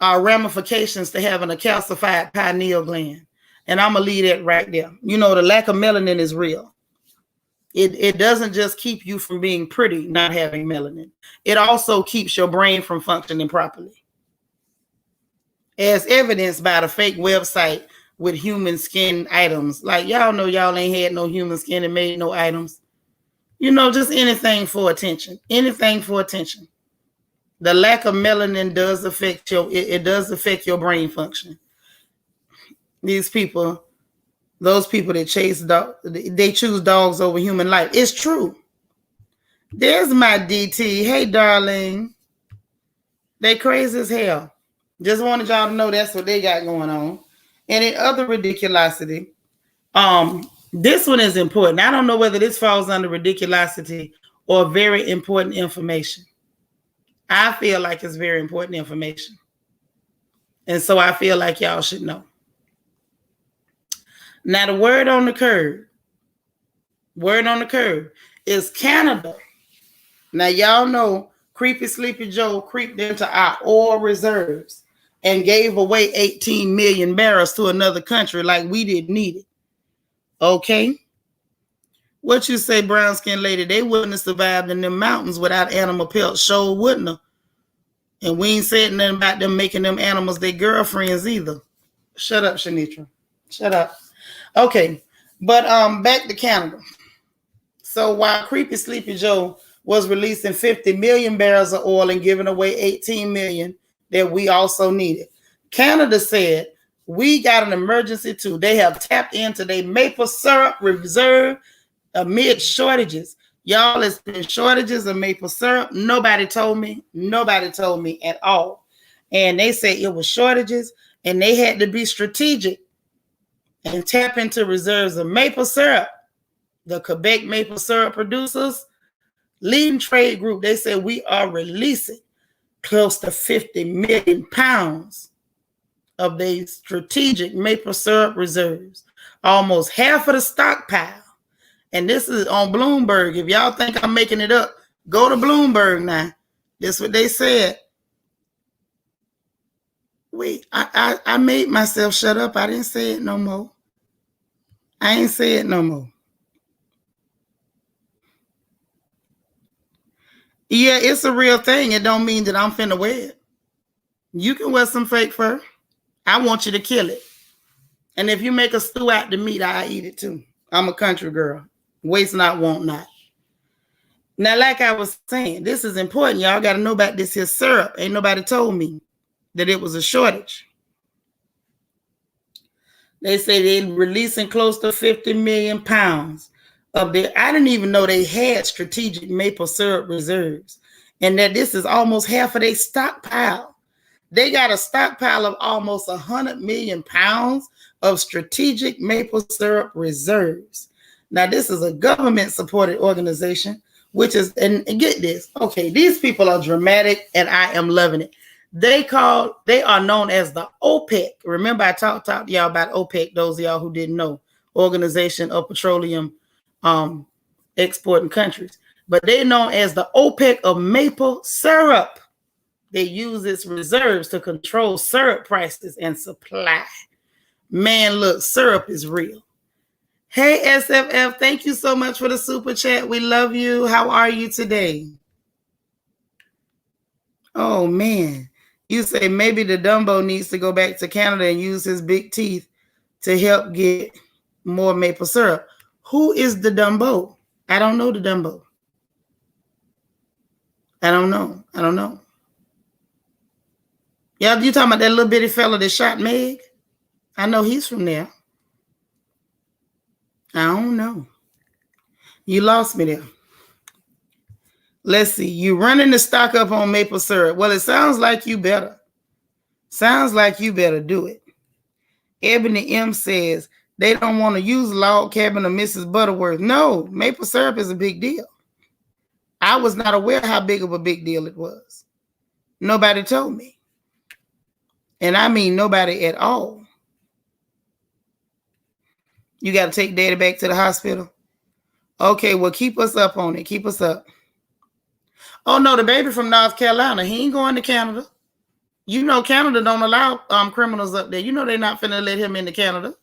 ramifications to having a calcified pineal gland. And I'm going to leave that right there. You know, the lack of melanin is real. It doesn't just keep you from being pretty, not having melanin. It also keeps your brain from functioning properly. As evidenced by the fake website with human skin items. Like, y'all know y'all ain't had no human skin and made no items. You know, just anything for attention. Anything for attention. The lack of melanin does affect your brain function. These people, those people that chase dogs, they choose dogs over human life. It's true. There's my DT. Hey, darling. They crazy as hell. Just wanted y'all to know that's what they got going on. And in other ridiculosity, this one is important. I don't know whether this falls under ridiculosity or very important information. I feel like it's very important information. And so I feel like y'all should know. Now, the word on the curb is Canada. Now, y'all know Creepy Sleepy Joe creeped into our oil reserves and gave away 18 million barrels to another country like we didn't need it. Okay? What you say, brown skin lady? They wouldn't have survived in them mountains without animal pelts. Sure wouldn't have. And we ain't said nothing about them making them animals their girlfriends either. Shut up, Shanitra. Shut up. Okay. But back to Canada. So while Creepy Sleepy Joe was releasing 50 million barrels of oil and giving away 18 million that we also needed, Canada said, we got an emergency too. They have tapped into their maple syrup reserve amid shortages. Y'all, it's been shortages of maple syrup. Nobody told me. Nobody told me at all. And they said it was shortages and they had to be strategic and tap into reserves of maple syrup. The Quebec maple syrup producers leading trade group, they said we are releasing close to 50 million pounds of their strategic maple syrup reserves, almost half of the stockpile. And this is on Bloomberg. If y'all think I'm making it up, go to Bloomberg now. This is what they said. Wait, I made myself shut up. I didn't say it no more. I ain't say it no more. Yeah, it's a real thing. It don't mean that I'm finna wear it. You can wear some fake fur. I want you to kill it. And if you make a stew out the meat, I eat it too. I'm a country girl. Waste not, want not. Now, like I was saying, this is important. Y'all got to know about this here syrup. Ain't nobody told me that it was a shortage. They say they're releasing close to 50 million pounds of their. I didn't even know they had strategic maple syrup reserves, and that this is almost half of their stockpile. They got a stockpile of almost 100 million pounds of strategic maple syrup reserves. Now, this is a government-supported organization, which is, and get this, okay, these people are dramatic, and I am loving it. They are known as the OPEC. Remember, I talked to y'all about OPEC, those of y'all who didn't know, Organization of Petroleum Exporting Countries. But they're known as the OPEC of maple syrup. They use its reserves to control syrup prices and supply. Man, look, syrup is real. Hey, SFF, thank you so much for the super chat. We love you. How are you today? Oh, man. You say maybe the Dumbo needs to go back to Canada and use his big teeth to help get more maple syrup. Who is the Dumbo? I don't know the Dumbo. I don't know. Yeah, you talking about that little bitty fella that shot Meg? I know he's from there. I don't know. You lost me there. Let's see. You running the stock up on maple syrup. Well, it sounds like you better. Sounds like you better do it. Ebony M says they don't want to use Log Cabin or Mrs. Butterworth. No, maple syrup is a big deal. I was not aware how big of a big deal it was. Nobody told me. And I mean nobody at all. You got to take daddy back to the hospital? Okay, well, keep us up on it. Keep us up. Oh, no, the baby from North Carolina, he ain't going to Canada. You know Canada don't allow criminals up there. You know they're not finna let him into Canada.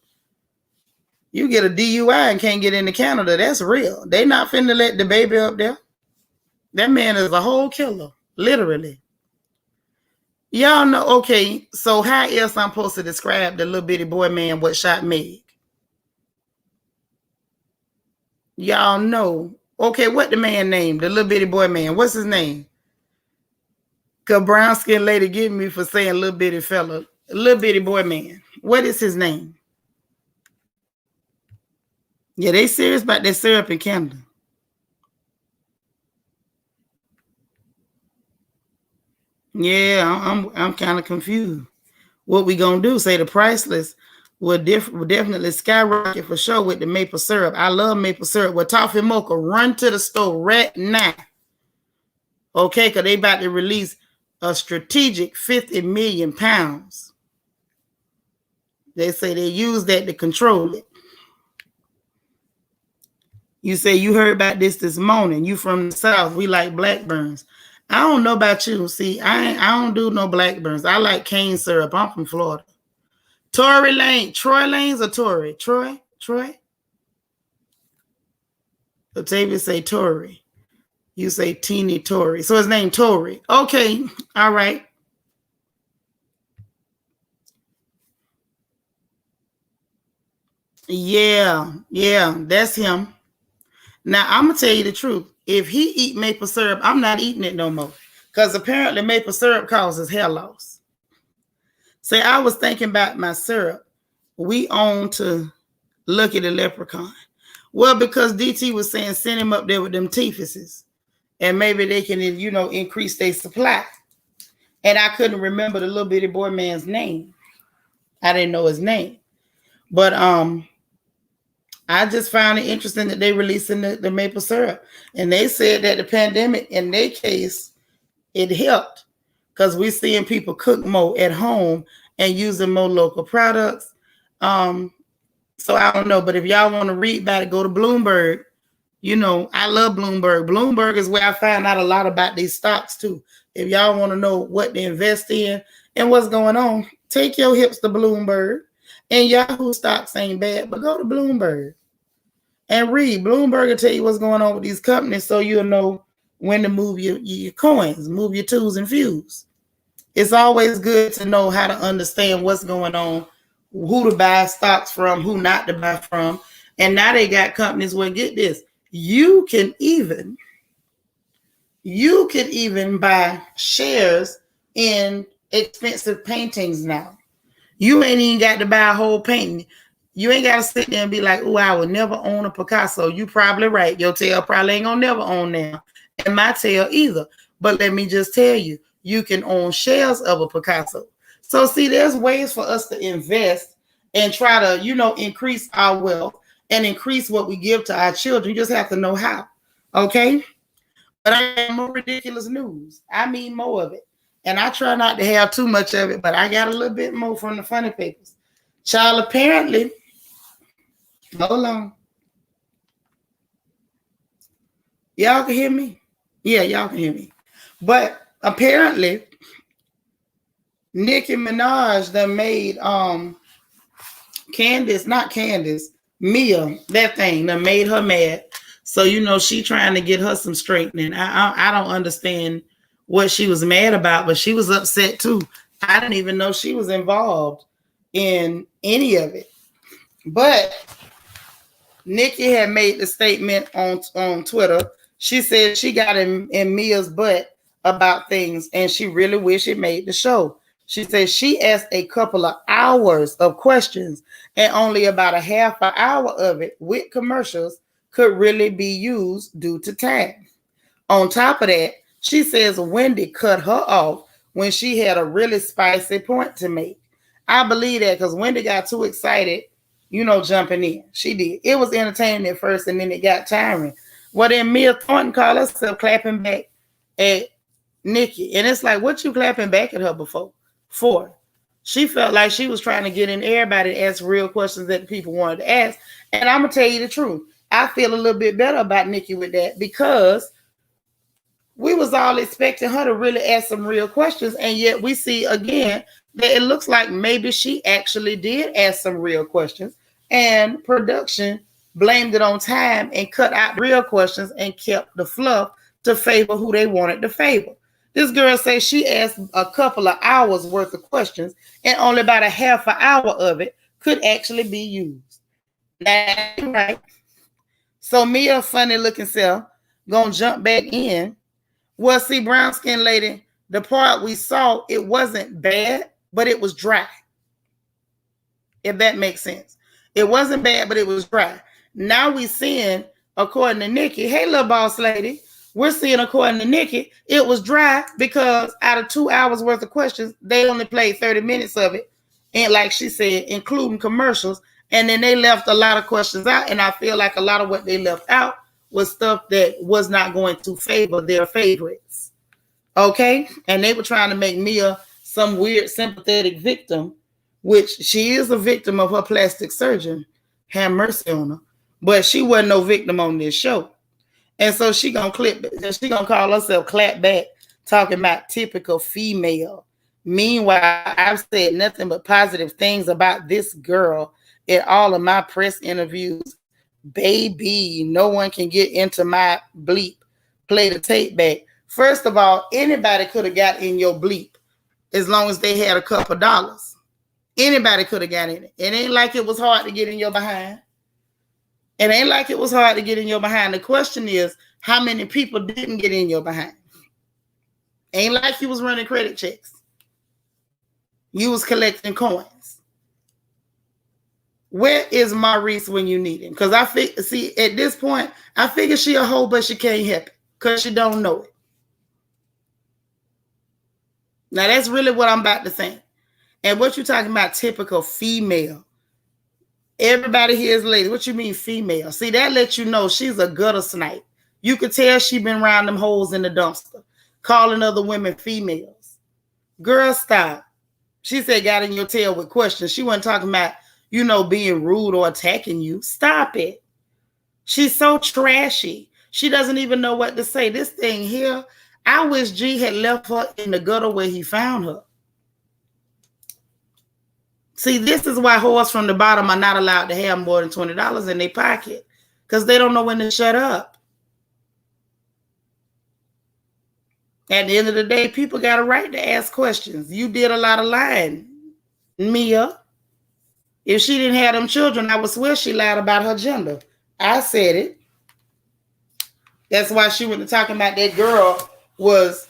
You get a DUI and can't get into Canada. That's real. They not finna let the baby up there. That man is a whole killer, literally. Y'all know, okay, so how else I'm supposed to describe the little bitty boy man what shot Meg? Y'all know. Okay, what the man named? The little bitty boy man. What's his name? Cause brown skin lady give me for saying little bitty fella. Little bitty boy man. What is his name? Yeah, they serious about that syrup in Canada. Yeah, I'm kind of confused. What we gonna do? Say the priceless will definitely skyrocket for sure with the maple syrup. I love maple syrup. Well, Toffee Mocha, run to the store right now. Okay, because they about to release a strategic 50 million pounds. They say they use that to control it. You say you heard about this morning. You from the South. We like blackburns. I don't know about you. See, I don't do no blackburns. I like cane syrup. I'm from Florida. Tory Lane. Troy Lanes or Tory? Troy? Octavia say Tory. You say Teeny Tory. So his name Tory. Okay. All right. Yeah. That's him. Now, I'm going to tell you the truth. If he eat maple syrup, I'm not eating it no more. Because apparently maple syrup causes hair loss. See, I was thinking about my syrup. We own to Lucky the Leprechaun. Well, because DT was saying send him up there with them teefuses. And maybe they can, increase their supply. And I couldn't remember the little bitty boy man's name. I didn't know his name. But I just found it interesting that they releasing the maple syrup. And they said that the pandemic, in their case, it helped. Because we're seeing people cook more at home and using more local products. So I don't know. But if y'all want to read about it, go to Bloomberg. I love Bloomberg. Bloomberg is where I find out a lot about these stocks too. If y'all want to know what to invest in and what's going on, take your hips to Bloomberg. And Yahoo stocks ain't bad, but go to Bloomberg and read. Bloomberg will tell you what's going on with these companies so you'll know when to move your coins, move your twos and fews. It's always good to know how to understand what's going on, who to buy stocks from, who not to buy from. And now they got companies where, get this, you can even buy shares in expensive paintings now. You ain't even got to buy a whole painting. You ain't got to sit there and be like, oh, I would never own a Picasso. You probably right. Your tail probably ain't gonna never own now. And my tail either. But let me just tell you, you can own shares of a Picasso. So see, there's ways for us to invest and try to, increase our wealth and increase what we give to our children. You just have to know how. Okay? But I have more ridiculous news. I mean more of it. And I try not to have too much of it, but I got a little bit more from the funny papers. Child, apparently, hold on. Y'all can hear me? Yeah, y'all can hear me. But apparently, Nicki Minaj done made Mia, that thing that made her mad. So, she trying to get her some straightening. I don't understand what she was mad about, but she was upset too. I didn't even know she was involved in any of it. But Nicki had made the statement on Twitter. She said she got in Mia's butt about things, and she really wished it made the show. She said she asked a couple of hours of questions, and only about a half an hour of it with commercials could really be used due to time. On top of that, she says Wendy cut her off when she had a really spicy point to make. I believe that because Wendy got too excited, jumping in. She did. It was entertaining at first, and then it got tiring. Well, then Mia Thornton called herself clapping back at Nicki. And it's like, what you clapping back at her for? She felt like she was trying to get in everybody to ask real questions that people wanted to ask. And I'm going to tell you the truth. I feel a little bit better about Nicki with that because we was all expecting her to really ask some real questions. And yet we see again that it looks like maybe she actually did ask some real questions, and production blamed it on time and cut out real questions and kept the fluff to favor who they wanted to favor. This girl says she asked a couple of hours worth of questions and only about a half an hour of it could actually be used. That's right. So Mia, funny looking self, gonna jump back in. Well, see, brown skin lady, the part we saw, it wasn't bad, but it was dry. If that makes sense. It wasn't bad, but it was dry. Now we seeing, according to Nicki, hey, little boss lady, we're seeing, according to Nicki, it was dry because out of 2 hours worth of questions, they only played 30 minutes of it. And like she said, including commercials. And then they left a lot of questions out. And I feel like a lot of what they left out was stuff that was not going to favor their favorites. Okay? And they were trying to make Mia some weird sympathetic victim, which she is a victim of her plastic surgeon. Have mercy on her. But she wasn't no victim on this show. And so she gonna call herself clap back, talking about typical female. Meanwhile, I've said nothing but positive things about this girl in all of my press interviews. Baby, no one can get into my bleep. Play the tape back. First of all, anybody could have got in your bleep as long as they had a couple dollars. Anybody could have got in it. It ain't like it was hard to get in your behind. It ain't like it was hard to get in your behind. The question is, how many people didn't get in your behind? Ain't like you was running credit checks. You was collecting coins. Where is Maurice when you need him? Because see, at this point, I figure she a hoe, but she can't help it because she don't know it. Now, that's really what I'm about to say. And what you talking about, typical female. Everybody here is lady. What you mean female? See, that lets you know she's a gutter snipe. You could tell she been around them holes in the dumpster, calling other women females. Girl, stop. She said got in your tail with questions. She wasn't talking about, being rude or attacking you. Stop it. She's so trashy. She doesn't even know what to say. This thing here, I wish G had left her in the gutter where he found her. See, this is why whores from the bottom are not allowed to have more than $20 in their pocket, because they don't know when to shut up. At the end of the day, people got a right to ask questions. You did a lot of lying, Mia. If she didn't have them children, I would swear she lied about her gender. I said it. That's why she went to talking about that girl was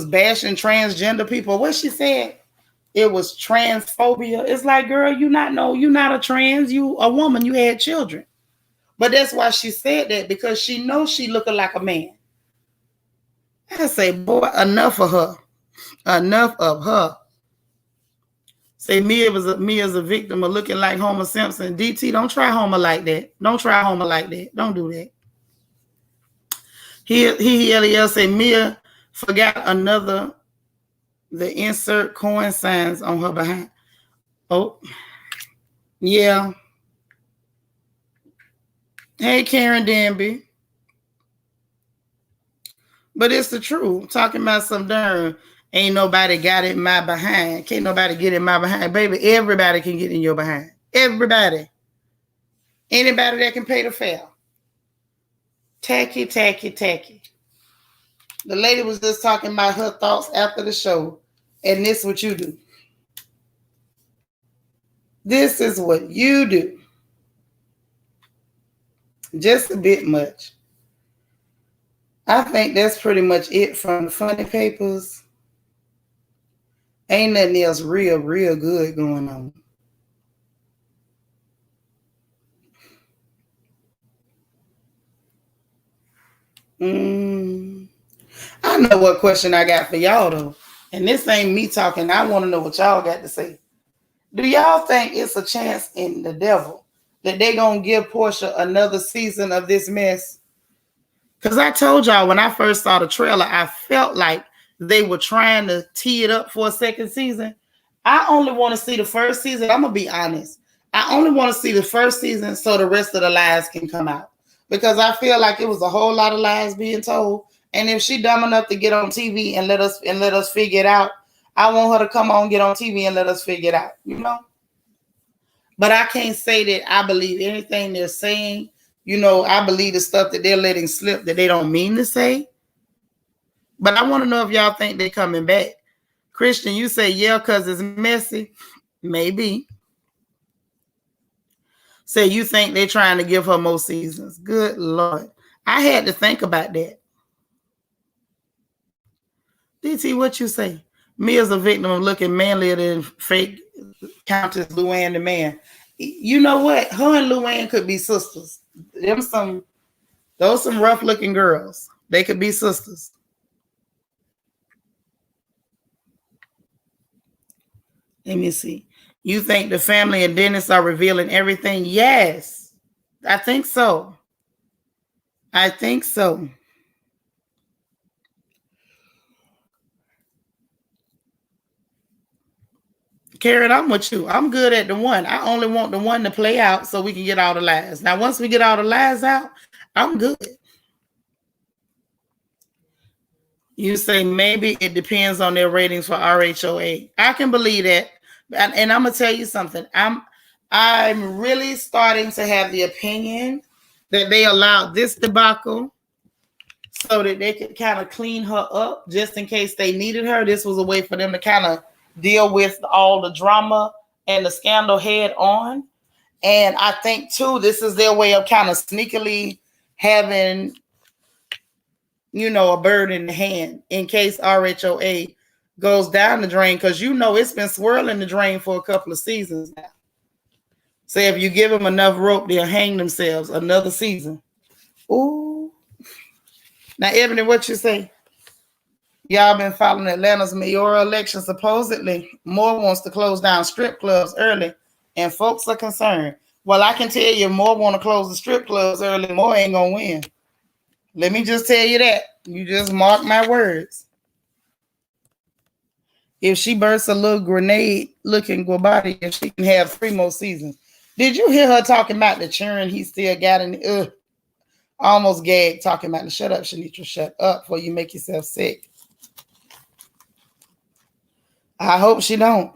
bashing transgender people. What she said? It was transphobia. It's like, girl, you're not a trans. You a woman. You had children. But that's why she said that, because she knows she looking like a man. I say, boy, enough of her. Enough of her. Say Mia's a victim of looking like Homer Simpson. DT, don't try Homer like that. Don't try Homer like that. Don't do that. He say Mia forgot the insert coin signs on her behind. Oh, yeah. Hey, Karen Danby. But it's the truth. Talking about some darn ain't nobody got in my behind. Can't nobody get in my behind. Baby, everybody can get in your behind. Everybody. Anybody that can pay the fare. Tacky, tacky, tacky. The lady was just talking about her thoughts after the show. And this is what you do. This is what you do. Just a bit much. I think that's pretty much it from the funny papers. Ain't nothing else real good going on. I know what question I got for y'all, though. And this ain't me talking. I want to know what y'all got to say. Do y'all think it's a chance in the devil that they going to give Portia another season of this mess? Because I told y'all when I first saw the trailer, I felt like they were trying to tee it up for a second season. I only want to see the first season. I'm going to be honest. I only want to see the first season so the rest of the lies can come out. Because I feel like it was a whole lot of lies being told. And if she dumb enough to get on TV and let us figure it out, I want her to come on, get on TV and let us figure it out, But I can't say that I believe anything they're saying. I believe the stuff that they're letting slip that they don't mean to say. But I want to know if y'all think they're coming back. Christian, you say, yeah, because it's messy. Maybe. Say you think they're trying to give her more seasons. Good Lord. I had to think about that. DT, what you say? Mia's a victim of looking manlier than fake Countess Luann the man. You know what? Her and Luann could be sisters. Those some rough looking girls. They could be sisters. Let me see. You think the family and Dennis are revealing everything? Yes, I think so. I think so. Karen, I'm with you. I'm good at the one. I only want the one to play out so we can get all the lies. Now, once we get all the lies out, I'm good. You say maybe it depends on their ratings for RHOA. I can believe that. And I'm going to tell you something. I'm really starting to have the opinion that they allowed this debacle so that they could kind of clean her up just in case they needed her. This was a way for them to kind of deal with all the drama and the scandal head on. And I think too, this is their way of kind of sneakily having, a bird in the hand in case RHOA goes down the drain, because it's been swirling the drain for a couple of seasons now. So if you give them enough rope, they'll hang themselves another season. Ooh. Now, Ebony, what you say? Y'all been following Atlanta's mayoral election. Supposedly, Moore wants to close down strip clubs early, and folks are concerned. Well, I can tell you, Moore want to close the strip clubs early. Moore ain't gonna win. Let me just tell you that. You just mark my words. If she bursts a little grenade-looking Guabati, if she can have 3 more seasons. Did you hear her talking about the churn he still got in? Almost gagged talking about the shut up, Shanitra. Shut up before you make yourself sick. I hope she don't.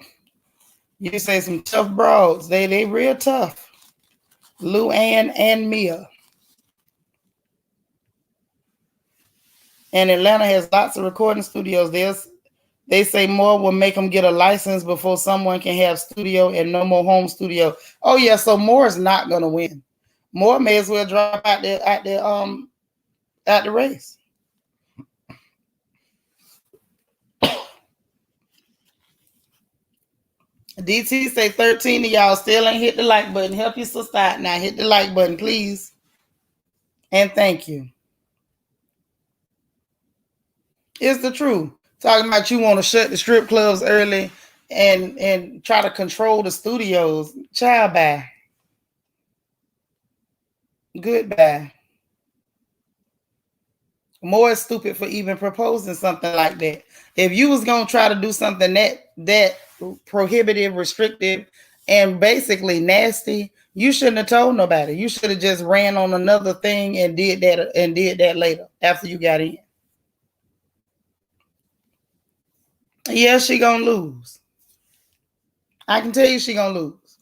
You say some tough broads. They real tough. Lou Ann and Mia. And Atlanta has lots of recording studios. They say Moore will make them get a license before someone can have studio and no more home studio. Oh yeah, so Moore is not gonna win. Moore may as well drop out the race. DT say 13 of y'all still ain't hit the like button. Help your sister out now. Hit the like button, please. And thank you. It's the truth. Talking about you want to shut the strip clubs early and try to control the studios. Child, bye. Goodbye. More stupid for even proposing something like that. If you was gonna try to do something that prohibitive, restrictive, and basically nasty, you shouldn't have told nobody. You should have just ran on another thing and did that later after you got in. Yeah, she gonna lose. I can tell you she gonna lose.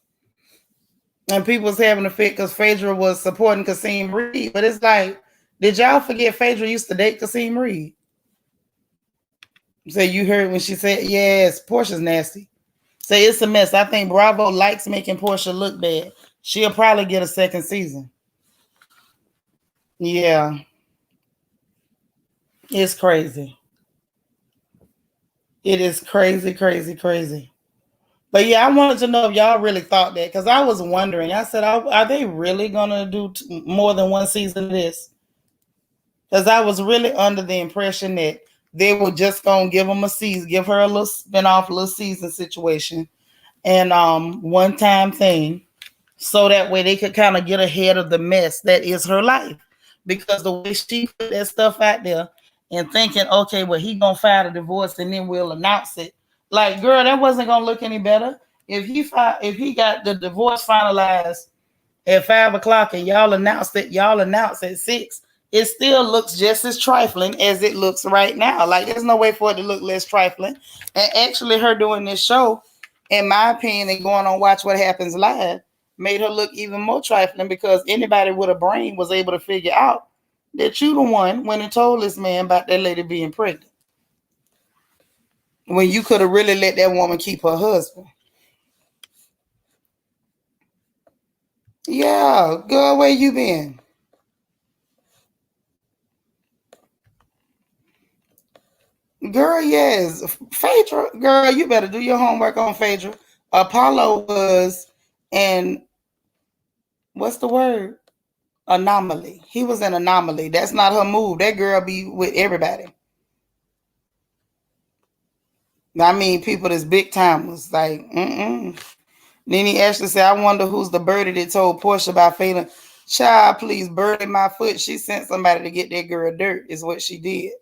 And people's having a fit because Phaedra was supporting Kasim Reed. But it's like, did y'all forget Phaedra used to date Kasim Reed? So you heard when she said, yes, Portia's nasty. Say it's a mess. I think Bravo likes making Portia look bad. She'll probably get a second season. Yeah. It's crazy. It is crazy, crazy, crazy. But yeah, I wanted to know if y'all really thought that, because I was wondering. I said, are they really going to do more than one season of this? Because I was really under the impression that they were just going to give them a season, give her a little spinoff, little season situation, and one-time thing, so that way they could kind of get ahead of the mess that is her life. Because the way she put that stuff out there and thinking, okay, well, he going to file a divorce and then we'll announce it. Like, girl, that wasn't going to look any better. If he got the divorce finalized at 5 o'clock and y'all announced at 6, it still looks just as trifling as it looks right now. Like, there's no way for it to look less trifling. And actually, her doing this show, in my opinion, and going on Watch What Happens Live, made her look even more trifling, because anybody with a brain was able to figure out that you the one when and told this man about that lady being pregnant, when you could have really let that woman keep her husband. Yeah, girl, where you been? Girl, yes. Phaedra, girl, you better do your homework on Phaedra. Apollo was an, what's the word? Anomaly. He was an anomaly. That's not her move. That girl be with everybody. I mean, people that's big timers. Like, Nene Ashley said, I wonder who's the birdie that told Portia about failing. Child, please, birdie my foot. She sent somebody to get that girl dirt, is what she did.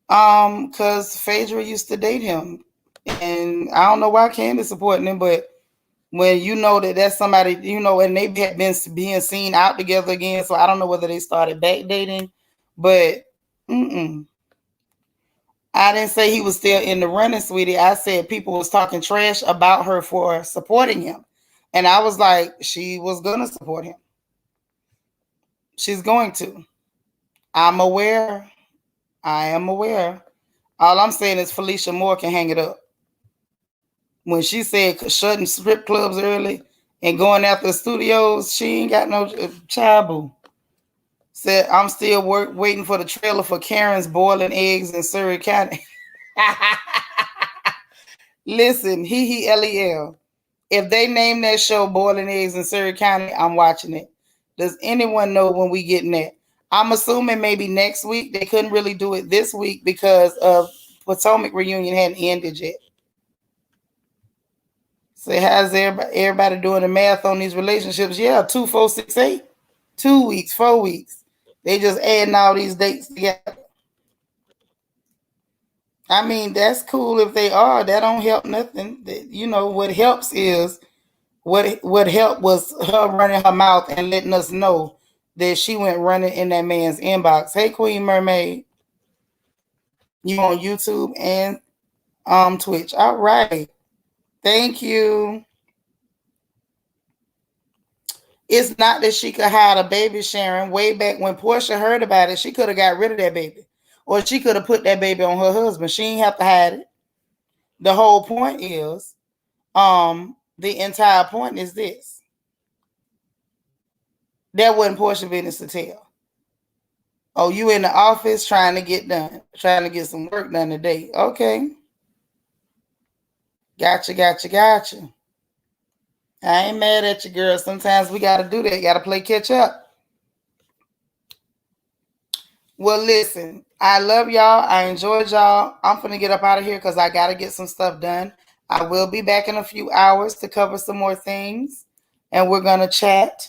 Because Phaedra used to date him. And I don't know why Candace supporting him, but when you know that that's somebody, and they had been being seen out together again, so I don't know whether they started back dating, but I didn't say he was still in the running, sweetie. I said people was talking trash about her for supporting him. And I was like, she was going to support him. She's going to. I'm aware. I am aware. All I'm saying is Felicia Moore can hang it up. When she said shutting strip clubs early and going after the studios, she ain't got no child boo. Said, I'm still waiting for the trailer for Karen's boiling eggs in Surrey County. Listen, LEL. If they name that show Boiling Eggs in Surrey County, I'm watching it. Does anyone know when we getting that? I'm assuming maybe next week. They couldn't really do it this week because of Potomac reunion hadn't ended yet. So how's everybody doing the math on these relationships? Yeah, 2, 4, 6, 8. 2 weeks, 4 weeks. They just adding all these dates together. I mean, that's cool if they are. That don't help nothing. You know, what helps is what helped was her running her mouth and letting us know that she went running in that man's inbox. Hey, Queen Mermaid. You on YouTube and Twitch. All right. Thank you. It's not that she could hide a baby, Sharon. Way back when Portia heard about it, she could have got rid of that baby. Or she could have put that baby on her husband. She ain't have to hide it. The whole point is, the entire point is this. That wasn't Portia business to tell. Oh, you in the office trying to get some work done today. Okay. Gotcha. I ain't mad at you, girl. Sometimes we got to do that. Got to play catch up. Well, listen, I love y'all. I enjoyed y'all. I'm going to get up out of here because I got to get some stuff done. I will be back in a few hours to cover some more things. And we're going to chat.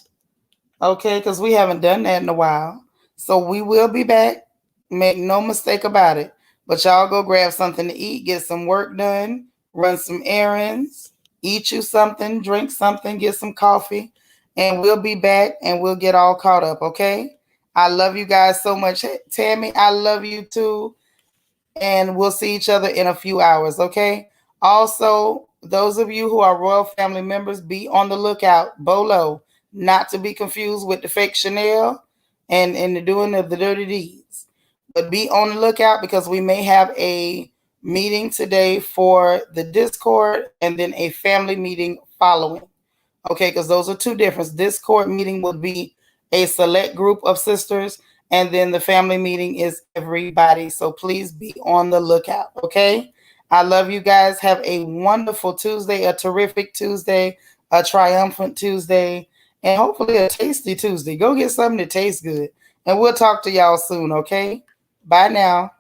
Okay, because we haven't done that in a while. So we will be back. Make no mistake about it. But y'all go grab something to eat, get some work done, run some errands, eat you something, drink something, get some coffee, and we'll be back and we'll get all caught up, okay? I love you guys so much. Tammy, I love you too. And we'll see each other in a few hours, okay? Also, those of you who are royal family members, be on the lookout. Bolo, not to be confused with the fake Chanel and the doing of the dirty deeds. But be on the lookout because we may have a meeting today for the Discord and then a family meeting following. Okay, because those are two different. Discord meeting would be a select group of sisters, and then the family meeting is everybody. So please be on the lookout, okay? I love you guys. Have a wonderful Tuesday, a terrific Tuesday, a triumphant Tuesday, and hopefully a tasty Tuesday. Go get something that tastes good. And we'll talk to y'all soon, okay? Bye now.